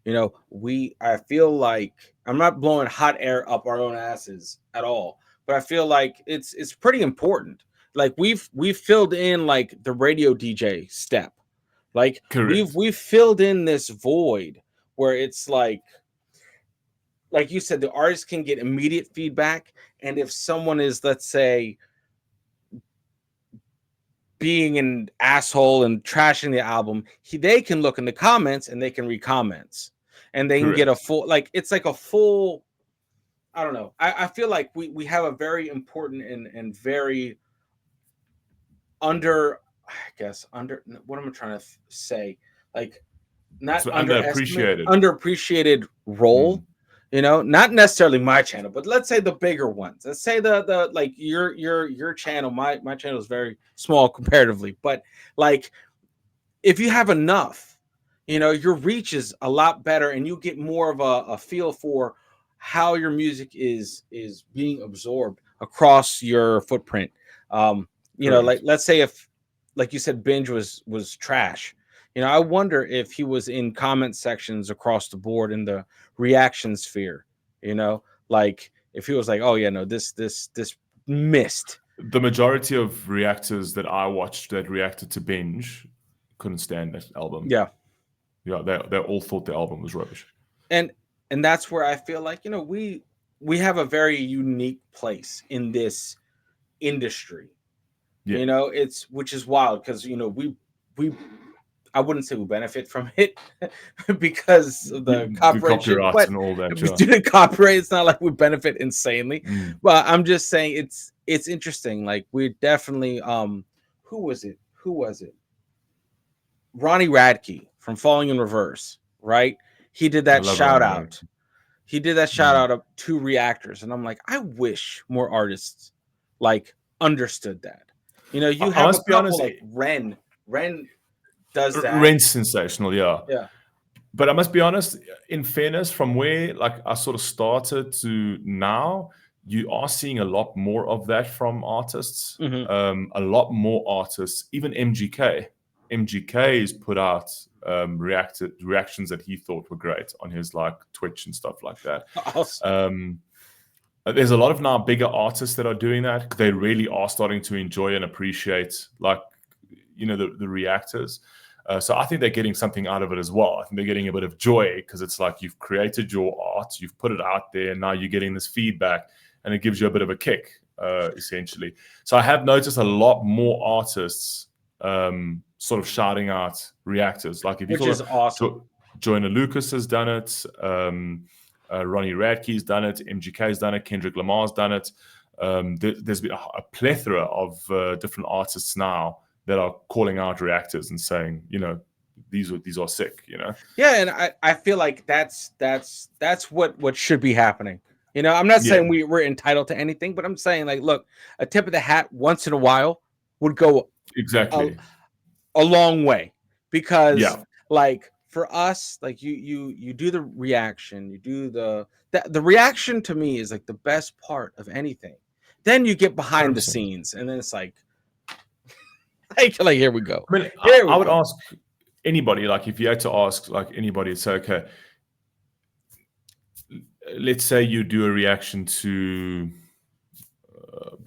I feel like, I'm not blowing hot air up our own asses at all, but I feel like it's pretty important. Like we've filled in like the radio DJ step. Like we've Correct. we've filled in this void where it's like you said, the artist can get immediate feedback, and if someone is, let's say, being an asshole and trashing the album, they can look in the comments and they can read comments, and they can get a Correct. full, like, it's like a full, I don't know. I feel like we have a very important and very under, I guess under, what am I trying to say? Like, It's not underestimate, underappreciated. underappreciated role. Mm. Not necessarily my channel, but let's say the bigger ones. Let's say the like your channel. My channel is very small comparatively, but like, if you have enough, your reach is a lot better, and you get more of a feel for how your music is being absorbed across your footprint. Like, Correct. let's say, if, like you said, Binge was trash. I wonder if he was in comment sections across the board in the reaction sphere. Like, if he was like, oh yeah, no, this missed. The majority of reactors that I watched that reacted to Binge couldn't stand that album. Yeah. Yeah, they all thought the album was rubbish. And that's where I feel like, we have a very unique place in this industry. Yeah. It's, which is wild, because we I wouldn't say we benefit from it because of the The copyright shit, copyrights but and all that. due Yeah. to copyright, it's not like we benefit insanely. Mm. But I'm just saying, it's interesting. Like, we definitely, who was it? Ronnie Radke from Falling in Reverse, right? He did I that love shout Ronnie out. Radke. He did that shout Mm. out up to reactors, and I'm like, I wish more artists like understood that. You I have a must be couple honest, like Ren. Ren does that. Rent's sensational, yeah. Yeah. But I must be honest, in fairness, from where like I sort of started to now, you are seeing a lot more of that from artists. Hmm. A lot more artists, even MGK. MGK has put out reactions that he thought were great on his like Twitch and stuff like that. Awesome. There's a lot of now bigger artists that are doing that. They really are starting to enjoy and appreciate, like, the reactors. So I think they're getting something out of it as well. I think they're getting a bit of joy, because it's like you've created your art, you've put it out there, and now you're getting this feedback, and it gives you a bit of a kick, essentially. So I have noticed a lot more artists sort of shouting out reactors. Like, if you Which sort is awesome. Joyner Lucas has done it, Ronnie Radke's done it, MGK's done it, Kendrick Lamar's done it. There's been a plethora of different artists now that are calling out reactors and saying, these are sick, Yeah, and I feel like that's what should be happening. I'm not Yeah, saying we're entitled to anything, but I'm saying, like, look, a tip of the hat once in a while would go a, exactly. a long way, because, Yeah, like, for us, like, you do the reaction, you do the reaction, to me, is like the best part of anything. Then you get behind the 100%. scenes, and then it's like, like, here we go. I mean, Here we I would go. ask anybody, like, if you had to ask, like, anybody, say, okay, let's say you do a reaction to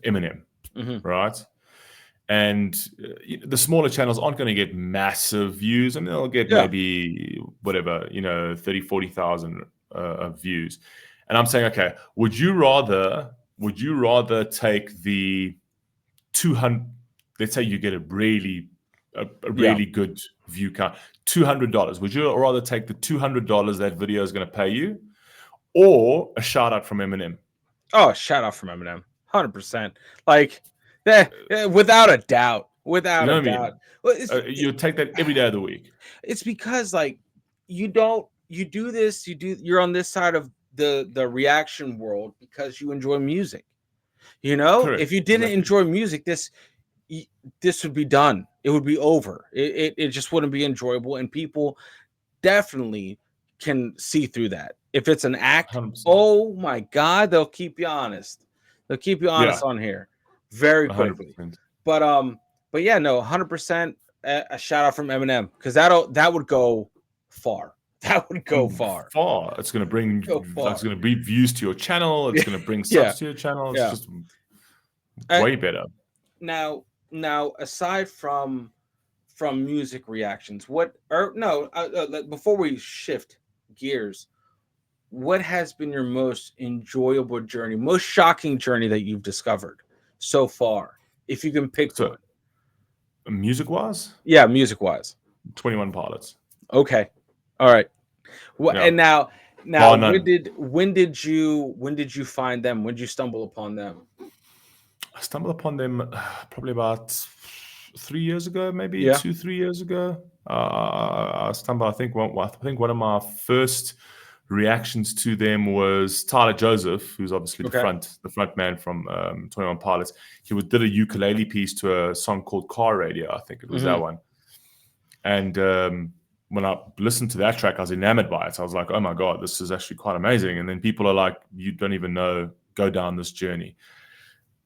Eminem, Mhm. right? And the smaller channels aren't going to get massive views. I mean, they'll get Yeah. maybe whatever, 30, 40,000 views. And I'm saying, okay, would you rather take the 200, let's say you get a really Yeah. good view count, $200. Would you rather take the $200 that video is going to pay you, or a shout out from Eminem? Oh, shout out from Eminem, 100%. Like, without a doubt, You without know a what I doubt. mean? Well, You take that every day of the week. it's because, like, you do this, you're on this side of the reaction world because you enjoy music. Correct. If you didn't Exactly. enjoy music, this would be done. It would be over. It just wouldn't be enjoyable, and people definitely can see through that. If it's an act, 100%. oh my God, they'll keep you honest. They'll keep you honest Yeah, on here very quickly. 100%. But yeah, no, 100% a shout out from Eminem, because that would go far. That would go far. Far. It's going to bring, Go far. it's going to bring views to your channel. It's going to bring Yeah, subs to your channel. It's yeah. just Uh, way better. now, aside from music reactions, what or no, before we shift gears, what has been your most enjoyable journey, most shocking journey that you've discovered so far, if you can pick So one? Music wise, Yeah, music wise. 21 Pilots. Okay. All right. What Yeah, and now bar none. when did you find them? When did you stumble upon them? I stumbled upon them probably about 3 years ago, maybe Yeah. 2, 3 years ago. I stumbled. I think one of my first reactions to them was Tyler Joseph, who's obviously Okay. the front man from 21 Pilots. Did a ukulele piece to a song called Car Radio. I think it was that Hmm. one. And when I listened to that track, I was enamored by it. So I was like, oh my God, this is actually quite amazing. And then people are like, you don't even know, go down this journey.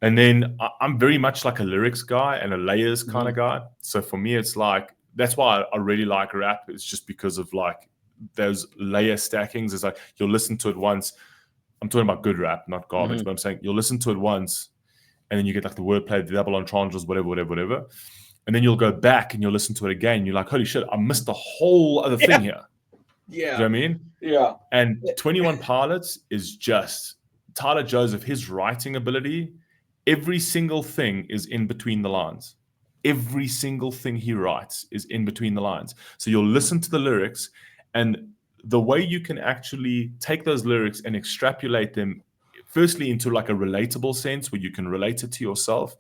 And then I'm very much like a lyrics guy and a layers kind Hmm. of guy. So for me, it's like, that's why I really like rap. It's just because of like those layer stackings. It's like you'll listen to it once. I'm talking about good rap, not garbage, Hmm. but I'm saying you'll listen to it once and then you get like the wordplay, the double entendres, whatever, whatever, whatever. And then you'll go back and you'll listen to it again. You're like, holy shit, I missed the whole other thing Yeah. here. Do you Yeah. know what I mean? Yeah. And 21 Pilots is just Tyler Joseph, his writing ability, every single thing is in between the lines. Every single thing he writes is in between the lines. So you'll listen to the lyrics, and the way you can actually take those lyrics and extrapolate them, firstly, into like a relatable sense where you can relate it to yourself,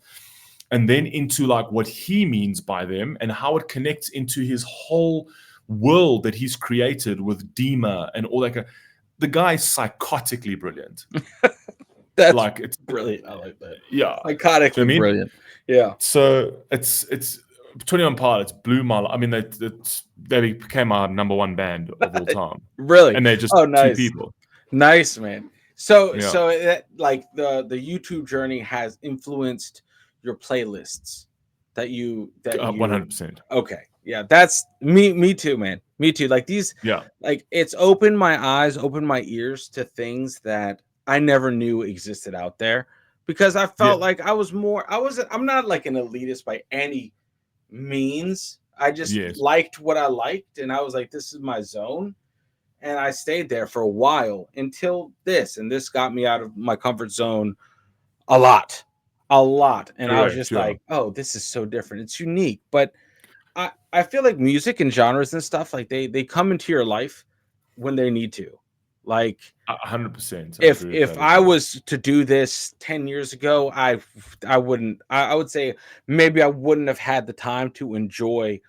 and then into like what he means by them and how it connects into his whole world that he's created with Dima and all that. The guy is psychotically brilliant. That's Like it's brilliant. I like that. yeah. Do you know what Psychotically I mean? brilliant. Yeah. So it's 21 Pilots blew my life. I mean, they became our number one band of all time, Really. and they're just Oh, two nice. people. Nice, man. So Yeah, like the YouTube journey has influenced your playlists that you 100%. okay. Yeah, that's me too, man. Me too. Like these Yeah, like it's opened my eyes, opened my ears to things that I never knew existed out there because I yeah, felt like I'm not like an elitist by any means. I just yes, liked what I liked and I was like this is my zone and I stayed there for a while until this, and this got me out of my comfort zone a lot, a lot. And I was correct. just Yeah, like, oh, this is so different. It's unique, but I feel like music and genres and stuff like they come into your life when they need to. Like 100%. I if agree with if that as I well. was to do this 10 years ago, I wouldn't. I would say maybe I wouldn't have had the time to enjoy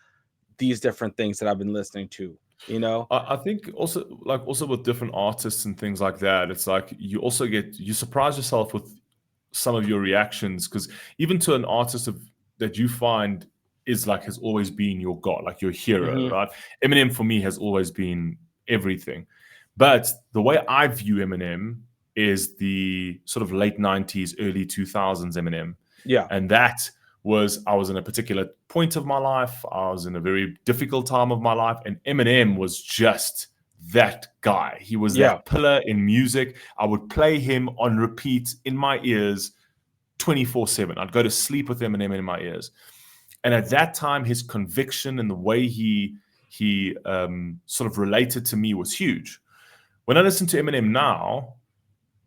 these different things that I've been listening to. You know? I think also with different artists and things like that, it's like you surprise yourself with some of your reactions because even to an artist that you find is like has always been your god, like your hero, Hmm. right? Eminem for me has always been everything, but the way I view Eminem is the sort of late 90s, early 2000s Eminem, Yeah. and that was I was in a particular point of my life. I was in a very difficult time of my life, and Eminem was just that guy. He was Yeah. that pillar in music. I would play him on repeat in my ears 24/7. I'd go to sleep with Eminem in my ears. And at that time, his conviction and the way he sort of related to me was huge. When I listen to Eminem now,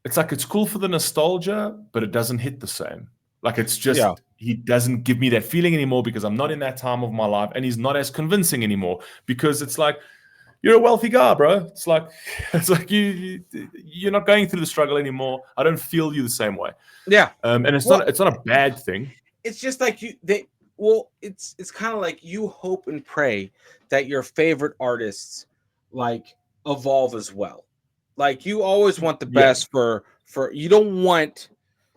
it's like it's cool for the nostalgia, but it doesn't hit the same. Like it's Yeah. just he doesn't give me that feeling anymore because I'm not in that time of my life, and he's not as convincing anymore because it's like you're a wealthy guy, bro. It's like it's like you're not going through the struggle anymore. I don't feel you the same way, Yeah. and Well, it's not a bad thing. it's just like it's kind of like you hope and pray that your favorite artists like evolve as well. Like you always want the Yeah, best for you don't want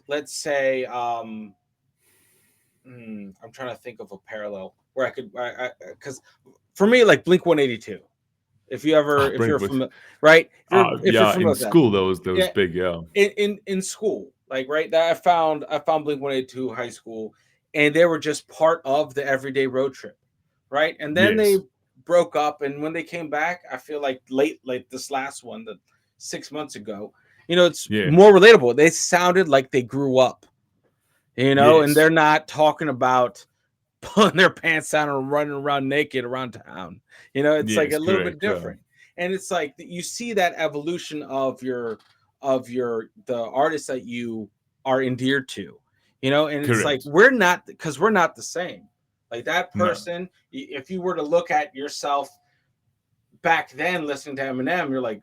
let's say I'm trying to think of a parallel where I could cuz for me like Blink 182. If bring you're with familiar, right? If you're yeah. In familiar with that. school, that was Yeah, big. Yeah. in school, like right that I found Blink 182 high school, and they were just part of the everyday road trip, right? And then they Yes. broke up, and when they came back, I feel like late, like this last one, the 6 months ago, it's Yeah. more relatable. They sounded like they grew up, and Yes. they're not talking about pulling their pants down and running around naked around town. It's like Yes. a little bit Correct. Yeah. different. And it's like you see that evolution of your the artists that you are endeared to. And it's like Correct. we're not because we're not the same. Like that No. person, if you were to look at yourself back then listening to Eminem, you're like,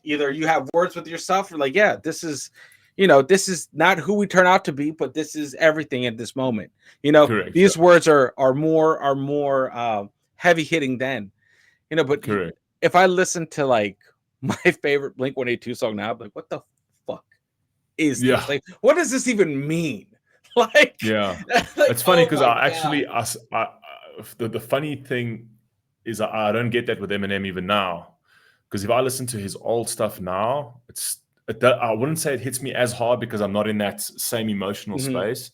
either you have words with yourself, or like, yeah, this is, this is not who we turn out to be, but this is everything at this moment. Correct. These Yeah. words are more heavy hitting then. But Correct. if I listen to like my favorite Blink 182 song now, I'm like, what the fuck is this? Yeah. Like, what does this even mean? Like, Yeah. like, It's funny oh because my I god. actually, the funny thing is I don't get that with Eminem even now. Because if I listen to his old stuff now, I wouldn't say it hits me as hard because I'm not in that same emotional Mhm. space,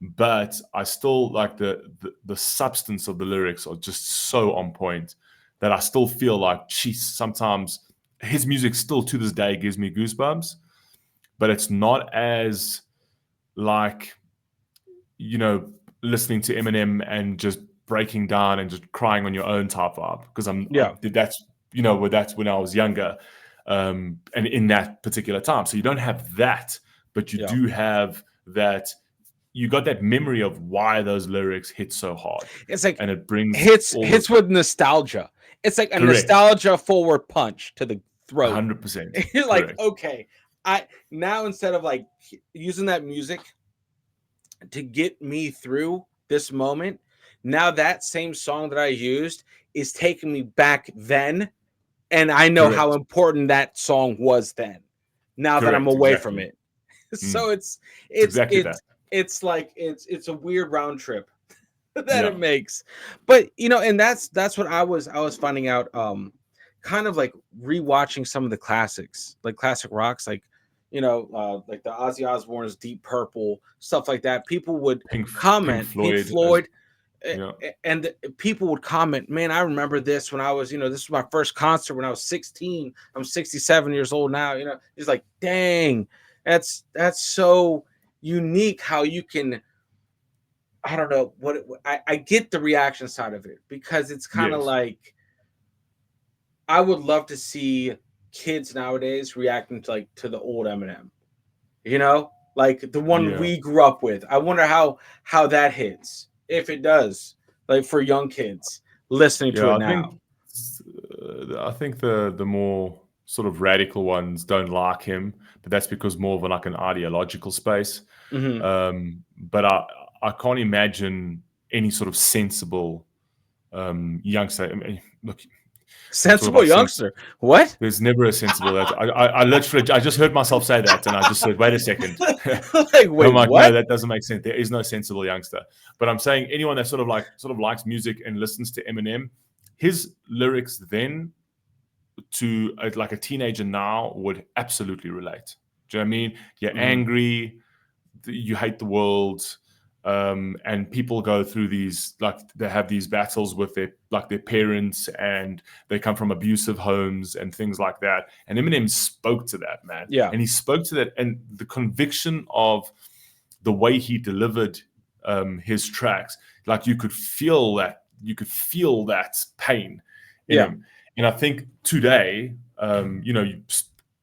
but I still like the substance of the lyrics are just so on point that I still feel like, geez, sometimes his music still to this day gives me goosebumps, but it's not as like, you know, listening to Eminem and just breaking down and just crying on your own type vibe. Because Yeah. that's, that's when I was younger, and in that particular time. So you don't have that, but you Yeah. do have that. You got that memory of why those lyrics hit so hard, It's like and it brings all hits this. with nostalgia. It's like a Correct, nostalgia forward punch to the throat. 100% You're like, correct. okay, I now, instead of like using that music to get me through this moment, now that same song that I used is taking me back then, and I know how Correct, important that song was then. Now that I'm correct, away from exactly. it, Mm, so it's it's it's exactly that. it's it's like it's a weird round trip that Yeah, it makes. But and that's what I was finding out, kind of like rewatching some of the classics, like classic rocks, like like the Ozzy Osbourne's Deep Purple, stuff like that. People would Pink comment, Pink Floyd as Floyd, yeah. and people would comment, man, I remember this when I was, this was my first concert when I was 16. I'm 67 years old now. It's like, dang, that's so unique how you can, I don't know I get the reaction side of it, because it's kind of Yes. like, I would love to see kids nowadays reacting to like to the old Eminem, like the one Yeah. we grew up with. I wonder how that hits, if it does, like for young kids listening to Yeah, it now. I think the more sort of radical ones don't like him, but that's because more of like an ideological space. Hmm. But I can't imagine any sort of sensible youngster. I mean, look, when we talk Sensible about youngster. What? there's never a sensible. That I literally I just heard myself say that, and I just said, wait a second. Like, I'm wait, like, no, what? that doesn't make sense. There is no sensible youngster. But I'm saying anyone that sort of likes music and listens to Eminem, his lyrics then to like a teenager now would absolutely relate. Do you know what I mean? You're Hmm. angry, you hate the world, and people go through these, like they have these battles with their parents, and they come from abusive homes and things like that. And Eminem spoke to that, man, Yeah. and he spoke to that, and the conviction of the way he delivered his tracks, like you could feel that pain in Yeah. him. And I think today,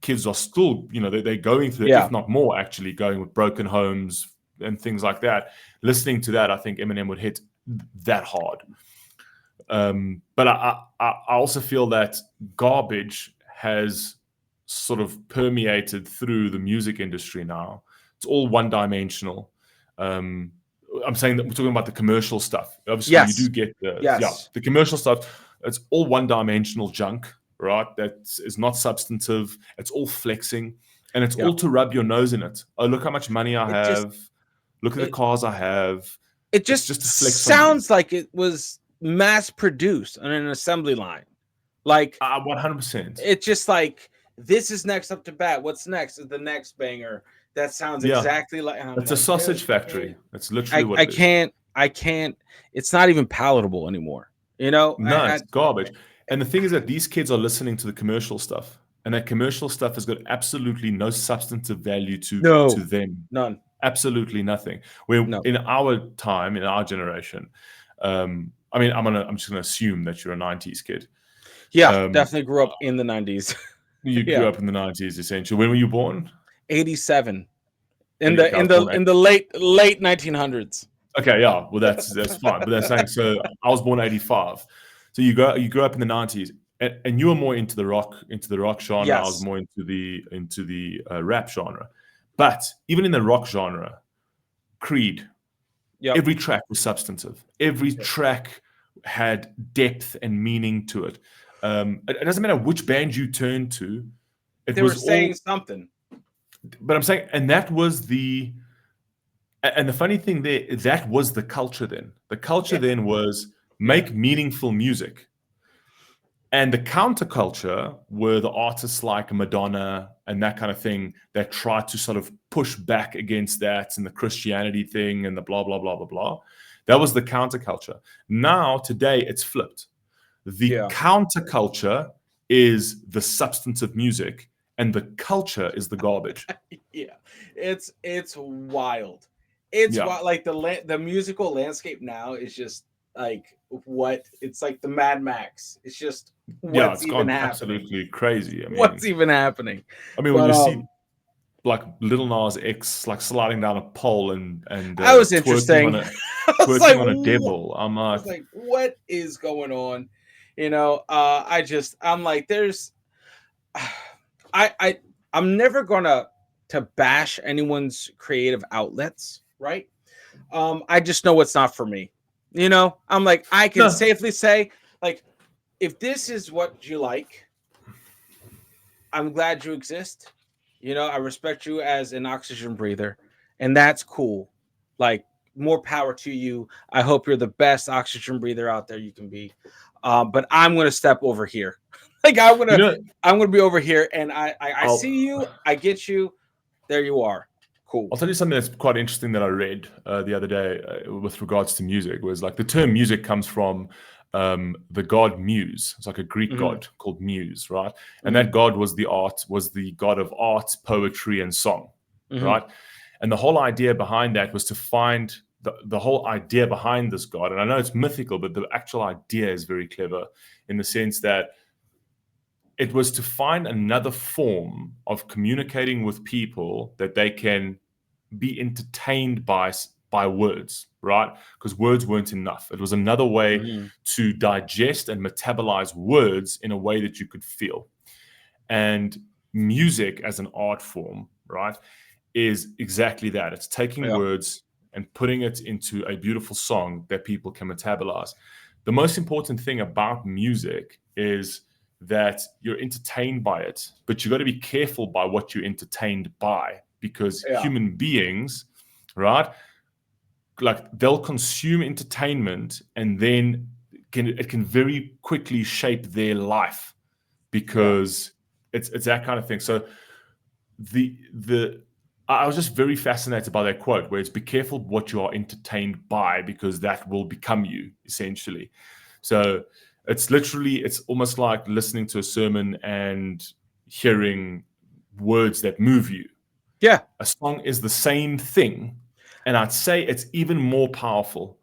kids are still, they're going through, Yeah. if not more, actually going with broken homes and things like that. Listening to that, I think Eminem would hit that hard. But I also feel that garbage has sort of permeated through the music industry now. It's all one dimensional. Um, I'm saying that we're talking about the commercial stuff. Obviously, you do Yes. get Yes. the commercial stuff. It's all one dimensional junk, right? That is not substantive. It's all flexing, and it's Yeah. all to rub your nose in it. Oh, look how much money I It just have. Look at the it cars I have. it It's just just to flex on you. sounds like it was mass produced on an assembly line. Like, 100%. it's just like, this is next up to bat. What's next is the next banger that sounds Yeah, exactly like, and I'm it's a like, dude, sausage I can't, factory. That's literally what I it is. can't, I can't. It's not even palatable anymore. You know, No, it's garbage. And the thing is that these kids are listening to the commercial stuff, and that commercial stuff has got absolutely no substantive value to no, them. none, Absolutely nothing. Where no. in our time, in our generation, I mean, I'm just gonna assume that you're a '90s kid. Yeah, Um, definitely grew up in the 90s. you grew Yeah, up in the '90s, essentially. When were you born? 87 in Okay, I the was born late 1900s. Okay, yeah, well that's fine. But that's saying, so I was born 85. So you grew up in the 90s, and you were more into the rock genre. I was Yes. more into the rap genre. But even in the rock genre, Creed, Yep. every track was substantive. Every Yep. track had depth and meaning to it. It doesn't matter which band you turn to, it They were was saying all. something. But I'm saying, and that was the. And the funny thing there, that was the culture then. The culture Yeah. then was Yeah. make meaningful music. And the counterculture were the artists like Madonna and that kind of thing that tried to sort of push back against that and the Christianity thing and the blah, blah, blah, blah, blah. That was the counterculture. Now, today, it's flipped. The Yeah. counterculture is the substance of music, and the culture is the garbage. Yeah. It's wild. It's Yeah. wild. Like the musical landscape now is just like what it's like the Mad Max. It's just Yeah, what's it's even gone happening. absolutely crazy. What's even happening? When But you see like Little Nas X like sliding down a pole and that was twerking interesting. I was like, on a devil, I'm I like, was like, what is going on? I'm like, there's I I'm never gonna to bash anyone's creative outlets, right? I just know it's not for me. I'm like, I can no, safely say, like, if this is what you like, I'm glad you exist. I respect you as an oxygen breather, and that's cool. Like, more power to you. I hope you're the best oxygen breather out there you can be. But I'm gonna step over here. Like, you know, I'm gonna be over here, and I I'll see you. I get you. There you are. Cool. I'll tell you something that's quite interesting that I read the other day with regards to music. Was like the term music comes from the god Muse. It's like a Greek Hmm. god called Muse, right? And Hmm. that god was the god of art, poetry, and song, Hmm. right? And the whole idea behind that was to find the whole idea behind this god. And I know it's mythical, but the actual idea is very clever in the sense that it was to find another form of communicating with people that they can be entertained by words, right? Because words weren't enough. It was another way Hmm. to digest and metabolize words in a way that you could feel. And music as an art form, right, is exactly that. It's taking Yeah. words and putting it into a beautiful song that people can metabolize. The most important thing about music is that you're entertained by it, but you got to be careful by what you're entertained by because Yeah. human beings, right, like they'll consume entertainment and then it can very quickly shape their life Yeah. because it's that kind of thing. So the I was just very fascinated by that quote where it's be careful what you are entertained by because that will become you essentially. So it's almost like listening to a sermon and hearing words that move you. Yeah. A song is the same thing, and I'd say it's even more powerful.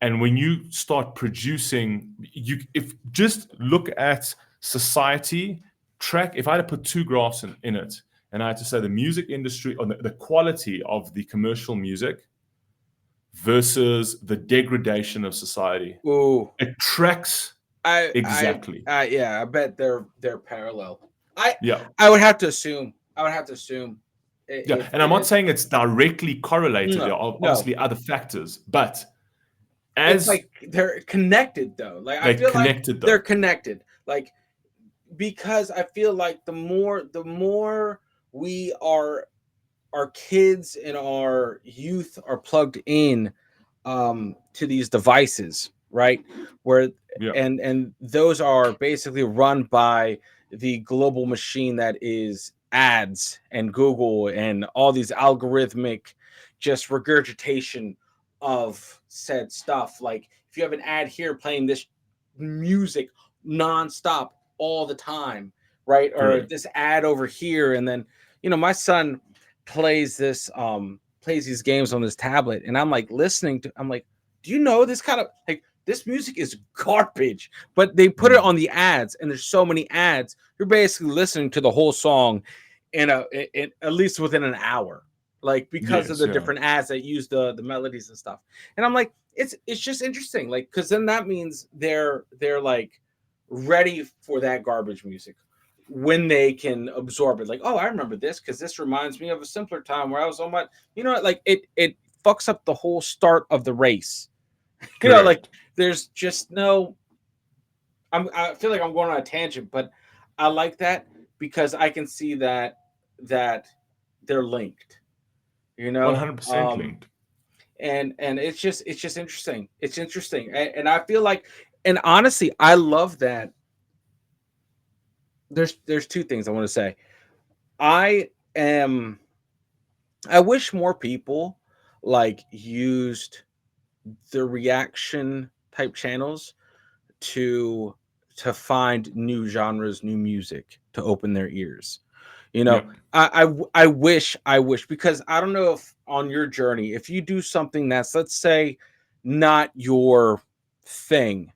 And when you start producing, you if just look at society track. If I had to put two graphs in it, and I had to say the music industry or the quality of the commercial music versus the degradation of society, Ooh. it tracks exactly. Yeah, I bet they're parallel. I Yeah, I would have to assume. I would have to assume yeah. if And I'm it not is. saying it's directly correlated. There No, are no. obviously other factors, but It's as like they're connected though. Like, I they're feel like connected, they're though. connected. Like, because I feel like the more we are our kids and our youth are plugged in to these devices, right? Where Yeah, and those are basically run by the global machine that is ads and Google and all these algorithmic just regurgitation of said stuff. Like, if you have an ad here playing this music nonstop all the time, right? Or correct. this ad over here, and then my son plays these games on his tablet, and I'm like, do you know this kind of like this music is garbage, but they put it Mm. on the ads, and there's so many ads, you're basically listening to the whole song in at least within an hour. like because of Yes, the yeah. different ads that use the melodies and stuff. And I'm like, it's just interesting, like, because then that means they're like ready for that garbage music when they can absorb it. Like, oh, I remember this because this reminds me of a simpler time where I was on my, like it fucks up the whole start of the race. Like Correct. there's just no. I feel like I'm going on a tangent, but I like that because I can see that they're linked. You know, 100% linked. and it's just interesting. It's interesting, and I feel like, and honestly, I love that. There's two things I want to say. I am. I wish more people like used the reaction type channels to find new genres, new music to open their ears. You know, Yep. I wish because I don't know if on your journey, if you do something that's, let's say, not your thing,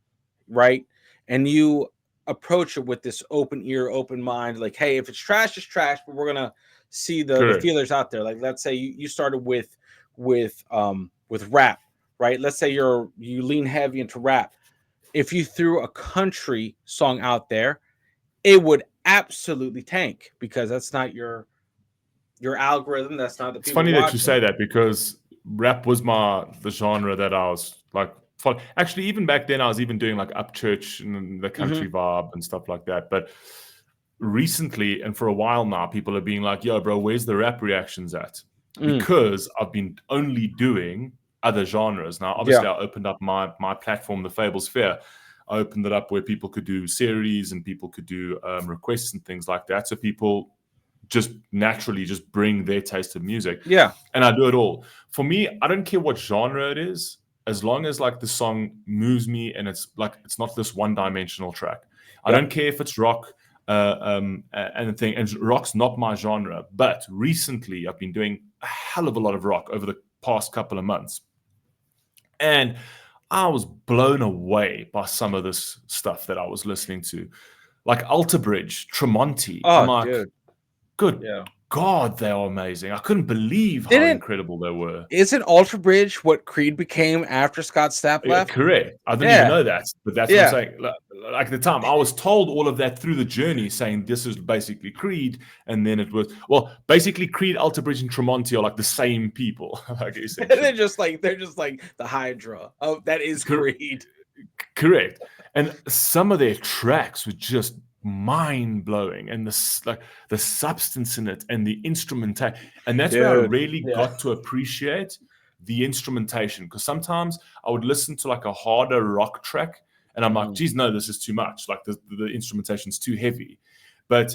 right? And you approach it with this open ear, open mind, like, hey, if it's trash, it's trash, but we're gonna see the Correct. feelers out there. Like, let's say you started with rap, right? Let's say you lean heavy into rap. If you threw a country song out there, it would absolutely tank because that's not your algorithm. That's not the It's people funny that you watching. say that because rap was the genre that I was like actually even back then I was even doing like Upchurch and the Hmm. country vibe and stuff like that. But recently and for a while now, people are being like, "Yo, bro, where's the rap reactions at?" Mm, Because I've been only doing other genres. Now, yeah, obviously, I opened up my platform, the Fable Sphere. I opened it up where people could do series and people could do requests and things like that. So people just naturally just bring their taste of music, yeah, and I do it all. For me, I don't care what genre it is, as long as like the song moves me and it's like it's not this one-dimensional track. I yeah. don't care if it's rock, and the thing. And rock's not my genre, but recently I've been doing a hell of a lot of rock over the past couple of months, and I was blown away by some of this stuff that I was listening to, like Alter Bridge, Tremonti. I'm Oh, like, dude, good yeah. God, they are amazing. I couldn't believe how Didn't incredible they were. isn't Ultra Bridge what Creed became after Scott Stapp Yeah, left? correct. I didn't even Yeah, know that, but that's what I'm yeah. saying. Like at the time, I was told all of that through the journey, saying this is basically Creed, and then it was basically Creed, Alter Bridge, and Tremonti are like the same people, like they're essentially. just like the Hydra. Oh, that is Cor- Creed. Correct. And some of their tracks were just mind blowing, and like the substance in it, and the instrumentation, and that's where I Dude. really Yeah. got to appreciate the instrumentation. Because sometimes I would listen to like a harder rock track, and I'm like, Mm. geez, no, this is too much. Like the instrumentation's too heavy. But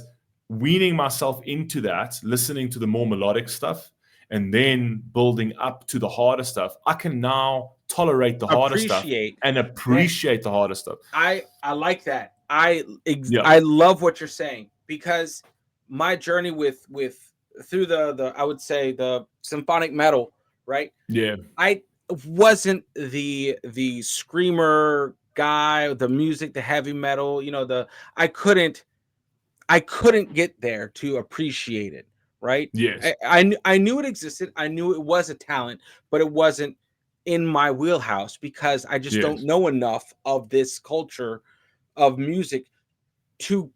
weaning myself into that, listening to the more melodic stuff, and then building up to the harder stuff, I can now tolerate the harder stuff Appreciate. and Man, appreciate the harder stuff. I like that. Yeah, I love what you're saying because my journey with through the I would say the symphonic metal, right? yeah, I wasn't the screamer guy, the music, the heavy metal, the I couldn't I couldn't get there to appreciate it, right? yes, I knew it existed. I knew it was a talent, but it wasn't in my wheelhouse because I just don't yes, know enough of this culture of music to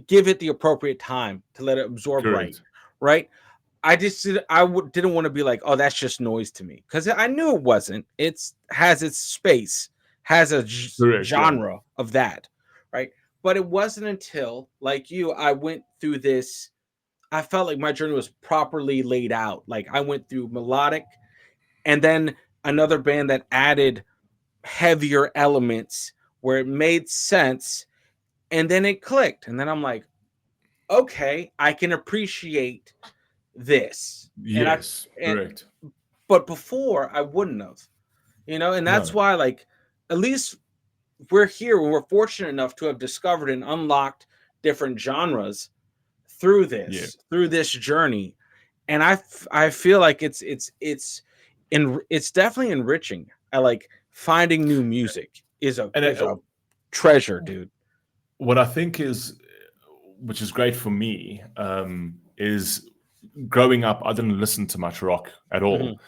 give it the appropriate time to let it absorb right, correct, right? Didn't want to be like, oh, that's just noise to me because I knew it wasn't. It's has its space, has a correct, yeah, genre of that, right? But it wasn't until, like you, I went through this. I felt like my journey was properly laid out. Like I went through melodic, and then another band that added heavier elements where it made sense, and then it clicked, and then I'm like, okay, I can appreciate this, and I yes, and correct. but before I wouldn't have, and that's No, why, like, at least we're here when we're fortunate enough to have discovered and unlocked different genres yeah, through this journey, and I feel like it's definitely enriching. I like finding new music and is a treasure, dude. what I think is, which is great for me, is growing up, I didn't listen to much rock at Hmm. all.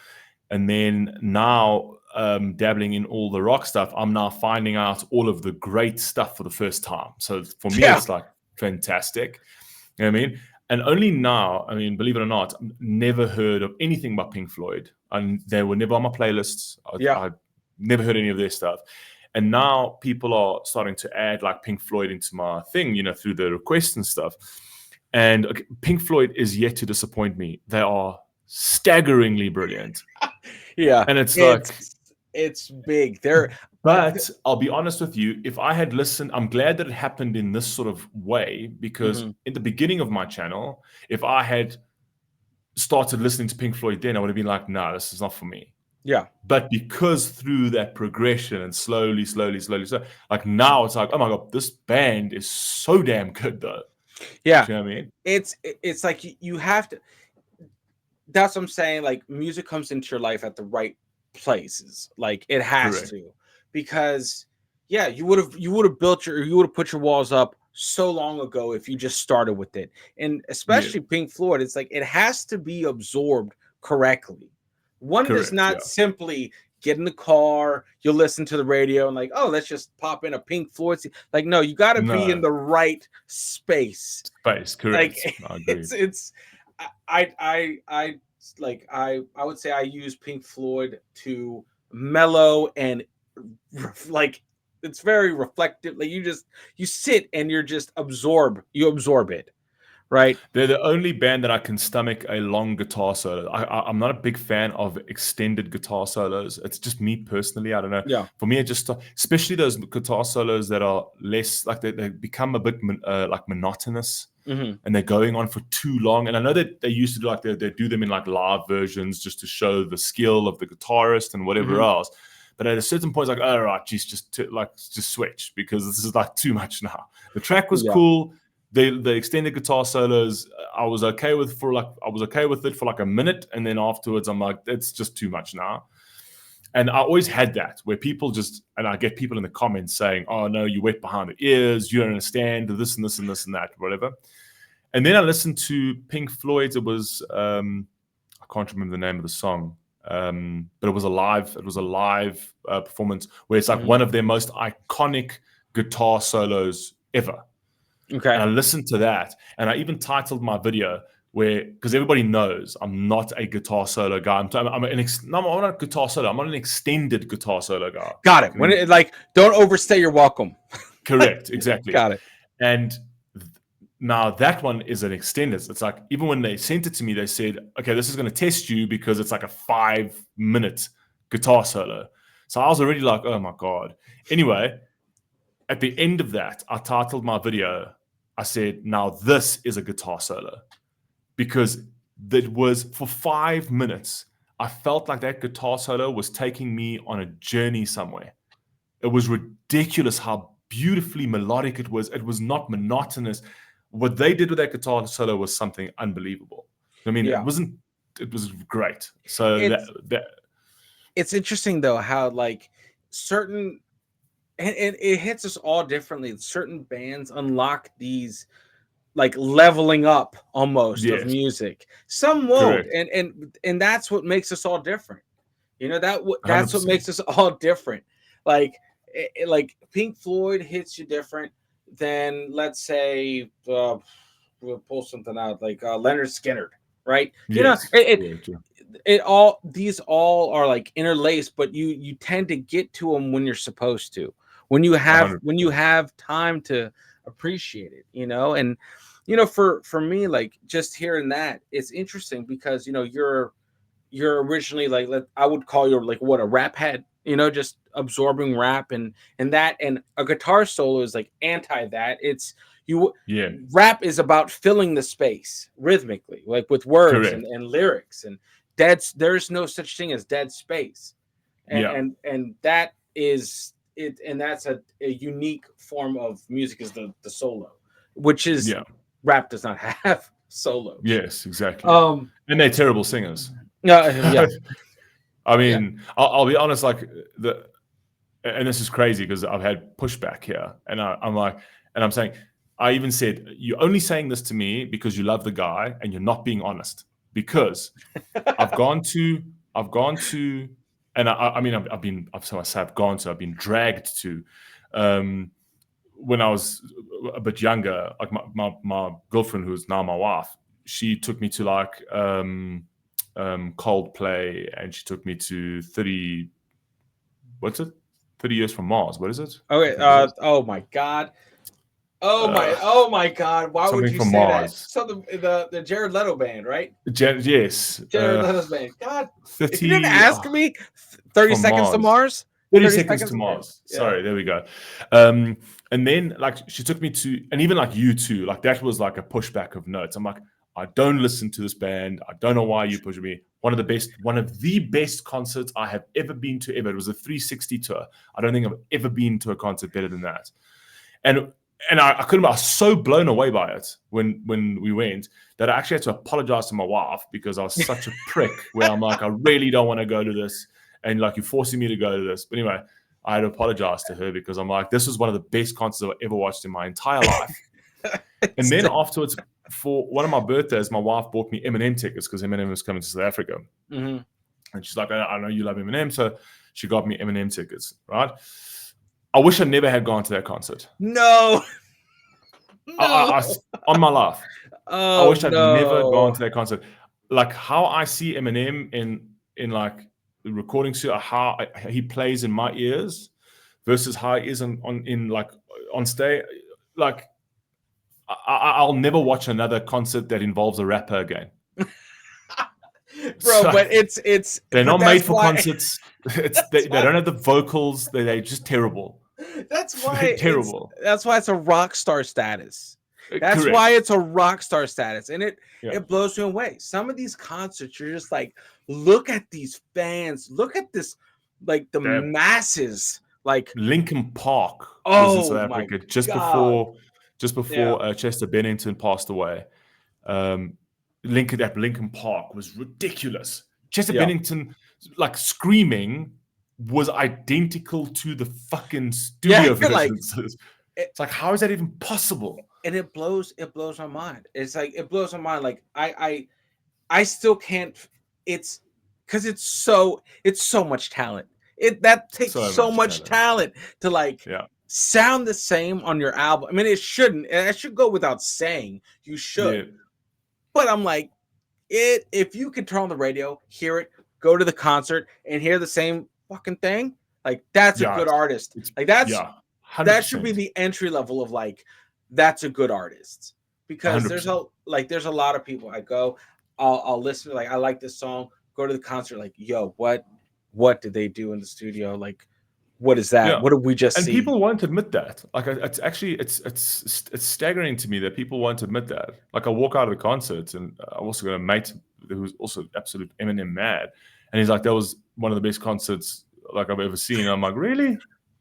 And then now, dabbling in all the rock stuff, I'm now finding out all of the great stuff for the first time. So for me, Yeah. it's like fantastic. You know what I mean? And only now, I mean, believe it or not, never heard of anything by Pink Floyd. And they were never on my playlists. Yeah. I never heard any of their stuff. And now people are starting to add like Pink Floyd into my thing, through the requests and stuff. And okay, Pink Floyd is yet to disappoint me. They are staggeringly brilliant. Yeah. And it's like, It's big. There. but I'll be honest with you, if I had listened, I'm glad that it happened in this sort of way, because Hmm. in the beginning of my channel, if I had started listening to Pink Floyd then, I would have been like, nah, this is not for me. Yeah. But because through that progression and slowly, like now it's like, oh my God, this band is so damn good though. Yeah. Do you know what I mean? It's like you have to. That's what I'm saying. Like, music comes into your life at the right places. Like, it has Correct. to, because yeah, you would have put your walls up so long ago if you just started with it. And Yeah. especially Pink Floyd, it's like it has to be absorbed correctly. One does Correct. not Yeah. simply get in the car, you'll listen to the radio and like, oh, let's just pop in a Pink Floyd. Like, no, you got to be in No. the right space. Space. Like, Correct. I agree. it's I would say I use Pink Floyd to mellow and like, it's very reflective. Like, you sit and you absorb it, right? They're the only band that I can stomach a long guitar solo. I'm not a big fan of extended guitar solos. It's just me personally. I don't know. Yeah. For me, it just, especially those guitar solos that are less like they become a bit like monotonous, Hmm. and they're going on for too long. And I know that they used to do like they do them in like live versions just to show the skill of the guitarist and whatever Hmm. else. But at a certain point, it's like, all right, geez, just switch, because this is like too much now. The track was Yeah. cool. The extended guitar solos, I was okay with it for like a minute, and then afterwards I'm like, it's just too much now. And I always had that where people just, and I get people in the comments saying, oh no, you wet behind the ears, you don't understand this and this and this and that, whatever. And then I listened to Pink Floyd's, it was I can't remember the name of the song, but it was a live performance where it's like Hmm. one of their most iconic guitar solos ever. Okay. And I listened to that, and I even titled my video because everybody knows I'm not a guitar solo guy. I'm not a guitar solo. I'm not an extended guitar solo guy. Got it. Like, don't overstay your welcome. Correct, exactly. Got it. And now that one is an extended. It's like, even when they sent it to me, they said, okay, this is going to test you because it's like a 5-minute guitar solo. So I was already like, oh my God. Anyway, at the end of that, I titled my video, I said, now this is a guitar solo, because that was for 5 minutes. I felt like that guitar solo was taking me on a journey somewhere. It was ridiculous how beautifully melodic it was. It was not monotonous. What they did with that guitar solo was something unbelievable. I mean, Yeah. it was great. So It's it's interesting though how, like, certain, and it hits us all differently. Certain bands unlock these, like, leveling up almost of yes, music. Some won't, correct. and that's what makes us all different. That's what 100%. makes us all different. Like, like Pink Floyd hits you different than, let's say, we'll pull something out like Leonard Skinner, right? Yes. It, Correct, yeah. it all these all are like interlaced, but you tend to get to them when you're supposed to, when you 100%. have time to appreciate it, and for me, like, just hearing that, it's interesting because you're originally like, I would call you like, what, a rap head, just absorbing rap, and a guitar solo is like anti that. It's you Yeah, Rap is about filling the space rhythmically, like with words correct. and lyrics, and there's no such thing as dead space, and Yeah, and that is it, and that's a unique form of music, is the solo, which is yeah, rap does not have solos. yes, exactly. um And they're terrible singers. yeah. I Yeah. mean, I'll be honest, like and this is crazy because I've had pushback here, and I'm like, and I'm saying, I even said, you're only saying this to me because you love the guy and you're not being honest. because I've gone to, and I mean, I've been, I've been dragged to, when I was a bit younger, like my girlfriend, who's now my wife, she took me to like, Coldplay, and she took me to 30, what's it? 30 Years from Mars. What is it? I Okay. think is it? Oh my God. Uh, Oh my God. Why would Something you from say that? Mars. So the Jared Leto band, right? Yes. Jared Leto's band. God, if you didn't 30 ask me, 30 from seconds to Mars. Mars. 30 30 seconds seconds to to Mars. Mars. Yeah. Sorry, there we go. And then like she took me to, and even like U2, like that was like a pushback of notes. I'm like, I don't listen to this band. I don't know why you pushing me. One of the best concerts I have ever been to ever. It was a 360 tour. I don't think I've ever been to a concert better than that. And I couldn't. I was so blown away by it when we went that I actually had to apologize to my wife because I was such a prick. Where I'm like, I really don't want to go to this, and like you're forcing me to go to this. But anyway, I had to apologize to her because I'm like, this was one of the best concerts I've ever watched in my entire life. And then afterwards, for one of my birthdays, my wife bought me Eminem tickets because Eminem was coming to South Africa, and she's like, I know you love Eminem, so she got me Eminem tickets. Right. I wish I never had gone to that concert. No. No. On my life. I Oh wish I'd never gone no. to that concert. Like how I see Eminem in like the recording studio, how he plays in my ears versus how he is in like on stage. Like I'll never watch another concert that involves a rapper again. Bro, So, but it's they're but not made that's for why concerts. They why don't have the vocals. They're just terrible. that's They're why terrible. it's a rock star status. That's why Correct. it's a rock star status, and Yeah. it blows me away. Some of these concerts, you're just like, look at these fans, look at this, like the They're masses, like, Lincoln Park was in South oh my Africa just God. before Yeah. Chester Bennington passed away. Lincoln Park was ridiculous. Chester Yeah. Bennington, like screaming, was identical to the fucking Yeah. studio You're like, versions. it, It's like, how is that even possible? and it blows my mind. It's like, it blows my mind. Like, I still can't. It's because it's so much talent. That takes So so much much talent. talent to like Yeah. sound the same on your album. I mean, it shouldn't. It should go without saying. You should. Yeah. But I'm like, if you could turn on the radio, hear it, go to the concert, and hear the same fucking thing, like that's a Yeah. good artist. It's, Like yeah. that should be 100%. the entry level of like that's a good artist. Because there's 100%. a lot of people I go, I'll listen to, like, I like this song, go to the concert, like, yo, what did they do in the studio? Like, what is that? Yeah. What did we just And see? people won't admit that. Like, it's actually it's staggering to me that people won't admit that. Like, I walk out of the concert, and I also got a mate who's also absolute Eminem mad, and he's like, "That was one of the best concerts like I've ever seen." And I'm like, "Really?"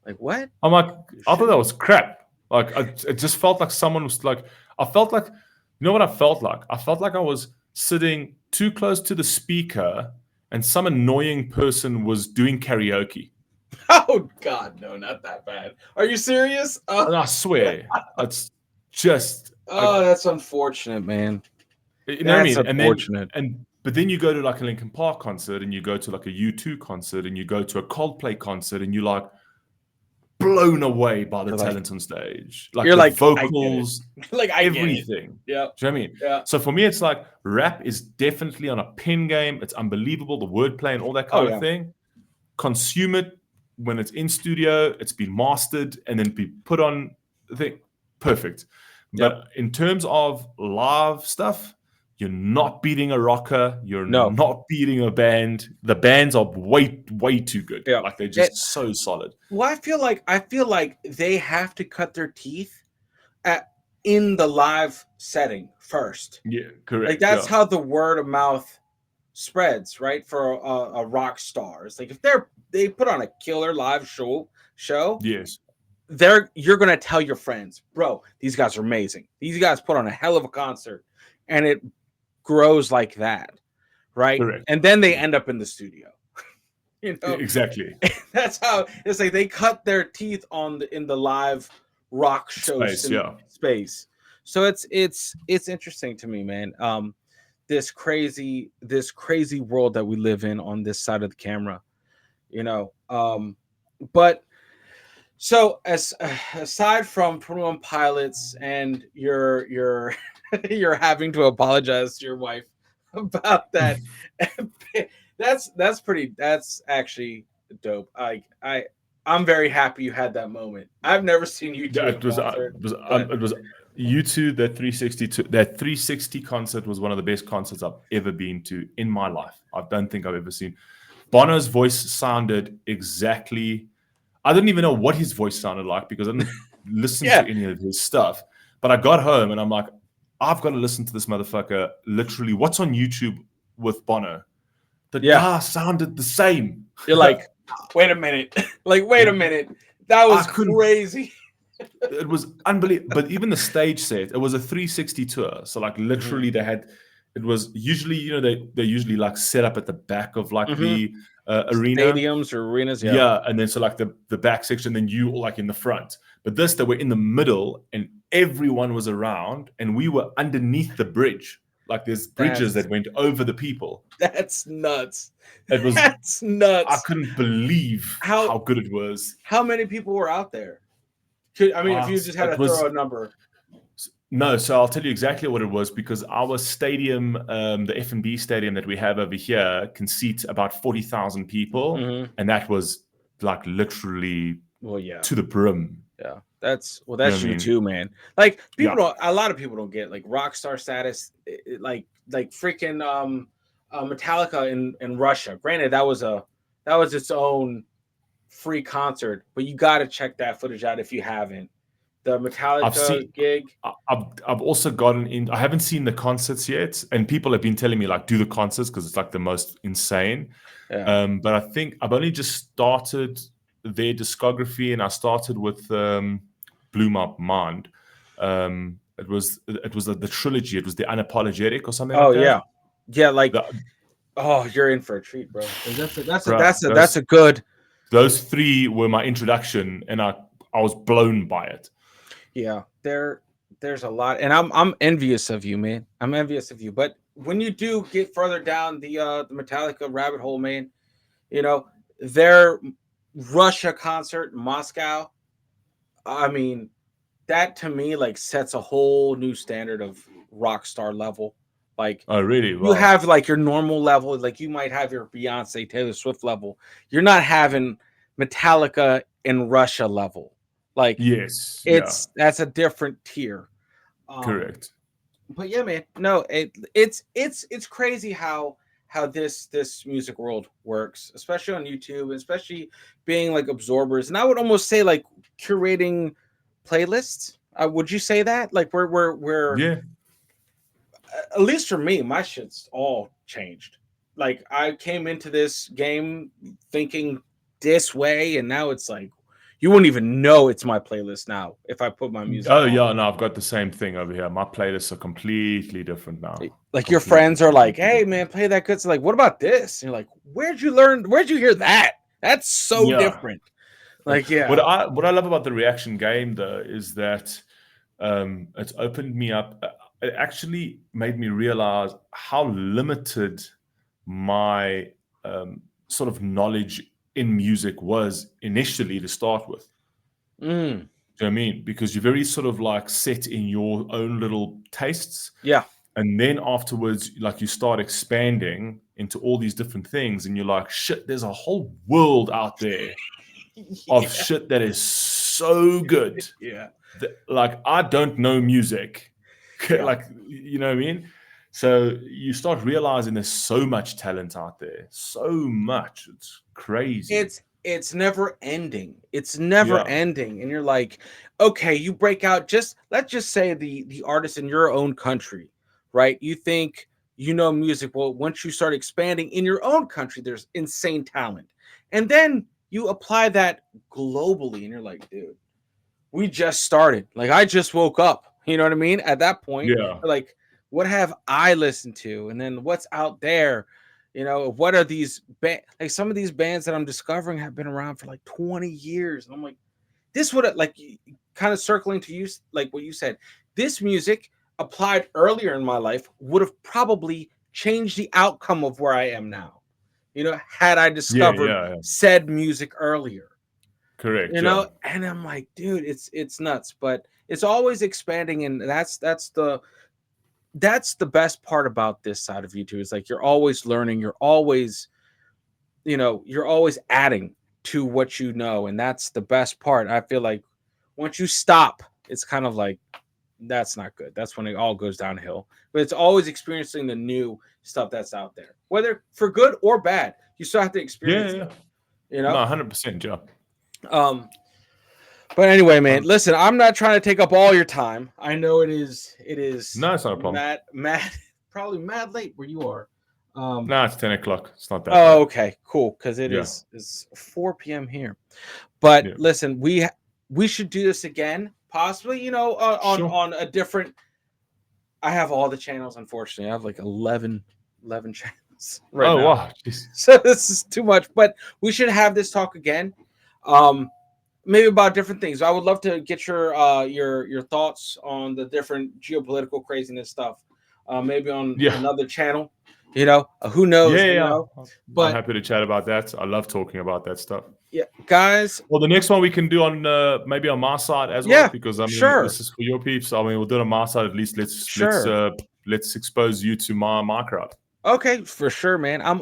Like, what? I'm like, "I thought that was crap." Like, it just felt like someone was like, I felt like, you know what I felt like? I felt like I was sitting too close to the speaker, and some annoying person was doing karaoke. Oh God, no, not that bad. Are you serious? And I swear, it's just, That's unfortunate, man. you know what I That's mean? unfortunate. But then you go to like a Linkin Park concert, and you go to like a U2 concert, and you go to a Coldplay concert, and you're like blown away by the You're like, talent on stage, like you're the like, I get it. vocals, Like, I get it. everything. Yeah. Do you know what I mean? Yeah. So for me, it's like rap is definitely on a pen game. It's unbelievable, the wordplay and all that kind of thing. Consume it when it's in studio, it's been mastered, and then be put on the thing. Perfect. But in terms of live stuff, you're not beating a rocker. You're not beating a band. The bands are way too good. Yeah. Like, they're just so solid. Well, I feel like they have to cut their teeth in the live setting first. Yeah, correct. Like, that's how the word of mouth spreads, right? For a rock star. It's like, if they put on a killer live show, yes, you're gonna tell your friends, bro, these guys are amazing. These guys put on a hell of a concert, and it grows like that, right? correct. And then they end up in the studio. You know, exactly. That's how it's like they cut their teeth in the live rock show space. So it's interesting to me, man. this crazy world that we live in on this side of the camera, you know. But so as aside from 21 Pilots and your you're having to apologize to your wife about that, that's actually dope. I'm very happy you had that moment. I've never seen you Yeah, two in concert, but it was U2. That 360 concert was one of the best concerts I've ever been to in my life. I don't think I've ever seen. Bono's voice sounded exactly. I didn't even know what his voice sounded like because I didn't listen yeah, to any of his stuff. But I got home and I'm like, I've got to listen to this motherfucker. Literally, what's on YouTube with Bono? The yeah. guy sounded the same. You're like, wait a minute, like wait a minute, that I was couldn't. crazy. It was unbelievable. But even the stage set, it was a 360 tour. So like Hmm. literally, they had. It was usually, they usually like set up at the back of like Hmm. the arena. Stadiums or arenas, yeah. Yeah, and then so like the back section, then you like in the front. But this, they were in the middle, and everyone was around, and we were underneath the bridge. Like there's bridges That's that went over the people. that's nuts. It was. That's I nuts. couldn't believe How how good it was. how many people were out there? I mean, if you just had It to throw was a number. No, so I'll tell you exactly what it was because our stadium, the F&B stadium that we have over here, can seat about 40,000 people, Hmm. and that was like literally Well, yeah, to the brim. yeah. That's well, You know that's what I you mean? too, man. Like Yeah, people don't. A lot of people don't get like rock star status. Like freaking Metallica in Russia. Granted, that was its own free concert, but you got to check that footage out if you haven't. The I've Metallica seen. gig. I've also gotten in. I haven't seen the concerts yet, and people have been telling me like do the concerts because it's like the most insane. Yeah. But I think I've only just started their discography, and I started with Blew My Mind. It was the trilogy. It was the Unapologetic or something Oh like that. yeah, yeah. Like, The, oh, you're in for a treat, bro. Like, bruh, that's a good. those three were my introduction, and I was blown by it. Yeah, there's a lot, and I'm envious of you, man. I'm envious of you. But when you do get further down the Metallica rabbit hole, man, you know their Russia concert in Moscow. I mean, that to me like sets a whole new standard of rock star level. Like Oh, really? you Wow. have like your normal level, like you might have your Beyonce, Taylor Swift level. You're not having Metallica in Russia level. Like Yes. Yeah. that's a different tier. Um, Correct. but yeah, man, no, it's crazy how this music world works, especially on YouTube, especially being like absorbers, and I would almost say like curating playlists. Would you say that? Like we're Yeah. at least for me, my shit's all changed. Like I came into this game thinking this way, and now it's like you wouldn't even know it's my playlist now if I put my music Oh on. yeah, no, I've got the same thing over here. My playlists are completely different now. Like your Completely, friends are like, completely "Hey different. man, play that good." So like, what about this? And you're like, "Where'd you learn? Where'd you hear that? That's so Yeah. different." Like, What yeah, I love about the reaction game though is that it's opened me up. It actually made me realize how limited my sort of knowledge in music was initially to start with. mm, Do you know what I mean? Because you're very sort of like set in your own little tastes. yeah, And then afterwards, like you start expanding into all these different things, and you're like, shit, there's a whole world out there of yeah, shit that is so good. yeah, That, like, I don't know music. yeah. Like, you know what I mean? So you start realizing there's so much talent out there. So much. It's crazy. It's never ending. It's never Yeah. ending. And you're like, okay, you break out, just let's just say the artist in your own country, right? You think you know music. Well, once you start expanding in your own country, there's insane talent. And then you apply that globally, and you're like, dude, we just started. Like I just woke up. You know what I mean? At that point, Yeah. like, what have I listened to? And then what's out there? What are these like some of these bands that I'm discovering have been around for like 20 years. And I'm like, this would like kind of circling to you, like what you said, this music applied earlier in my life would have probably change the outcome of where I am now. Had I Yeah, discovered yeah, yeah. said music earlier. Correct. Yeah. And I'm like, dude, it's nuts, but it's always expanding, and that's the best part about this side of YouTube. Is like you're always learning, you're always adding to what you know, and that's the best part. I feel like once you stop, it's kind of like that's not good. That's when it all goes downhill. But it's always experiencing the new stuff that's out there, whether for good or bad. You still have to Yeah, experience yeah. it. You No, know. 100%. Yeah. Um, But anyway, man, 100%. listen, I'm not trying to take up all your time. I know it is No, it's not a problem. mad probably mad late where you are. Um No, it's 10 o'clock. It's not that oh bad. okay, cool, cuz it Yeah. is 4 p.m. here. But Yeah. listen, we should do this again, possibly, Sure. on a different. I have all the channels, unfortunately. I have like 11 channels right Oh, now. wow. Jeez. So this is too much, but we should have this talk again. Um Maybe about different things. I would love to get your thoughts on the different geopolitical craziness stuff. Maybe on Yeah. another channel. Who Yeah, knows? yeah, yeah. I'm But happy to chat about that. I love talking about that stuff. yeah, guys. Well, the next one we can do on maybe on my side as well, Yeah, because I mean sure, this is for your peeps. I mean we'll do it on my side at least. sure. Let's expose you to my crowd. Okay, for sure, man. Yeah, I'm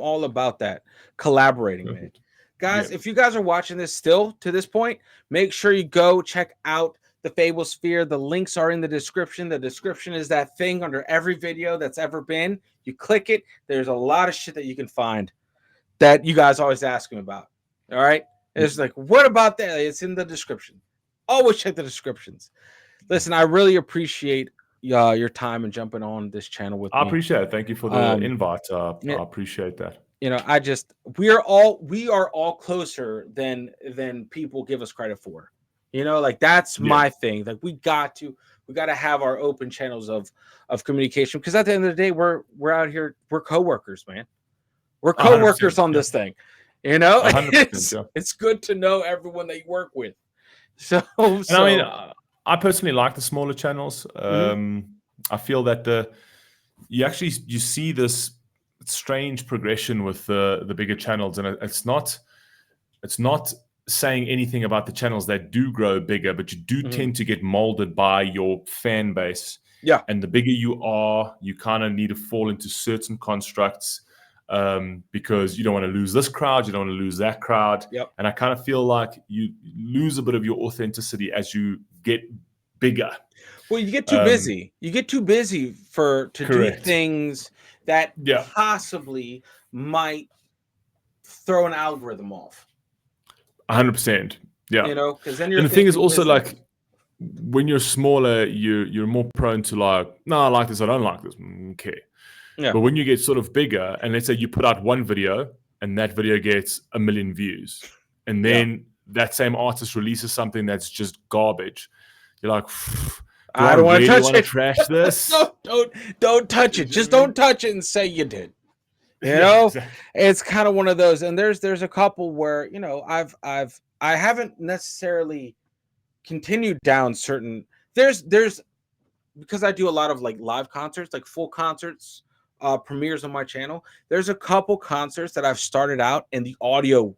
all about that collaborating, man. perfect. Yeah, Guys, if you guys are watching this still to this point, make sure you go check out the Fable Sphere. The links are in the description. The description is that thing under every video that's ever been. You click it. There's a lot of shit that you can find that you guys always ask me about. All right. It's like, what about that? It's in the description. Always check the descriptions. Listen, I really appreciate your time and jumping on this channel with I me. appreciate it. Thank you for the Um, invite. yeah, I appreciate that. we are all closer than people give us credit for. Like that's Yeah, my thing. Like we got to have our open channels of communication, because at the end of the day, we're out here, we're coworkers, man. We're coworkers 100%. on Yeah, this thing. 100%. it's Yeah. it's good to know everyone that you work with. So And I mean, so I personally like the smaller channels. mhm. I feel that you see this strange progression with the bigger channels, and it's not saying anything about the channels that do grow bigger, but you do Mhm. tend to get molded by your fan base. Yeah. And the bigger you are, you kind of need to fall into certain constructs, because you don't want to lose this crowd, you don't want to lose that crowd. Yep. And I kind of feel like you lose a bit of your authenticity as you get bigger. Well, you get too busy. You get too busy to do Correct. things that Yeah. possibly might throw an algorithm off. 100%. Yeah. Because then you're And the thing is thinking also business. like when you're smaller, you're more prone to like, no, I like this, I don't like this. Okay. Yeah. But when you get sort of bigger, and let's say you put out one video and that video gets 1 million views, and then that same artist releases something that's just garbage, you're like, do I I don't want to really touch want to it. trash this? Don't touch it. Just don't touch it and say you did. Yeah, exactly. It's kind of one of those. And there's a couple where I haven't necessarily continued down certain. There's because I do a lot of like live concerts, like full concerts, premieres on my channel. There's a couple concerts that I've started out and the audio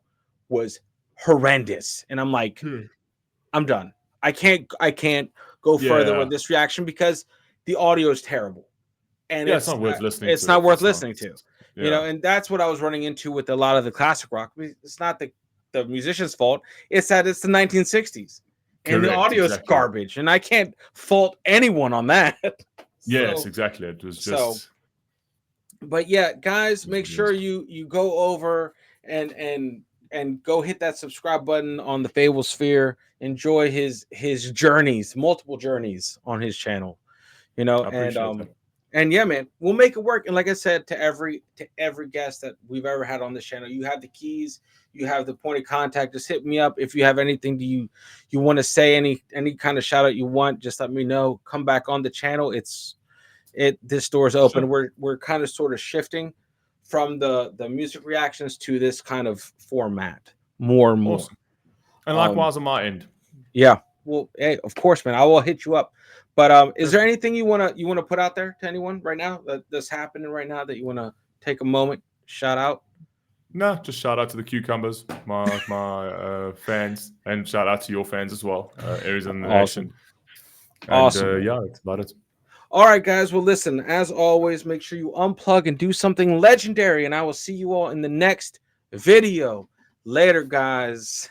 was horrendous, and I'm like, I'm done. I can't go further Yeah. with this reaction because the audio is terrible, and Yeah, it's not worth listening it's to not if worth it's not. listening to. Yeah. And that's what I was running into with a lot of the classic rock. It's not the musician's fault. It's that it's the 1960s. And the Correct. audio is Exactly. garbage, and I can't fault anyone on that. Yes, exactly. It was just. But yeah, guys, make sure you go over and go hit that subscribe button on the Fable Sphere. Enjoy his journeys, multiple journeys on his channel. I appreciate that. And yeah, man, we'll make it work. And like I said, to every guest that we've ever had on this channel, you have the keys, you have the point of contact. Just hit me up if you have anything you want to say, any kind of shout out you want. Just let me know. Come back on the channel. This door is open. Sure. We're kind of sort of shifting from the music reactions to this kind of format more and more. Awesome. And likewise on my end. Yeah, well, hey, of course, man, I will hit you up. But is there Perfect. anything you wanna put out there to anyone right now that's happening right now that you wanna take a moment shout out? No, just shout out to the cucumbers, my fans, and shout out to your fans as well, Aries in the Nation. Awesome, And awesome, man. yeah, that's about it. All right, guys. Well, listen, as always, make sure you unplug and do something legendary, and I will see you all in the next video. Later, guys.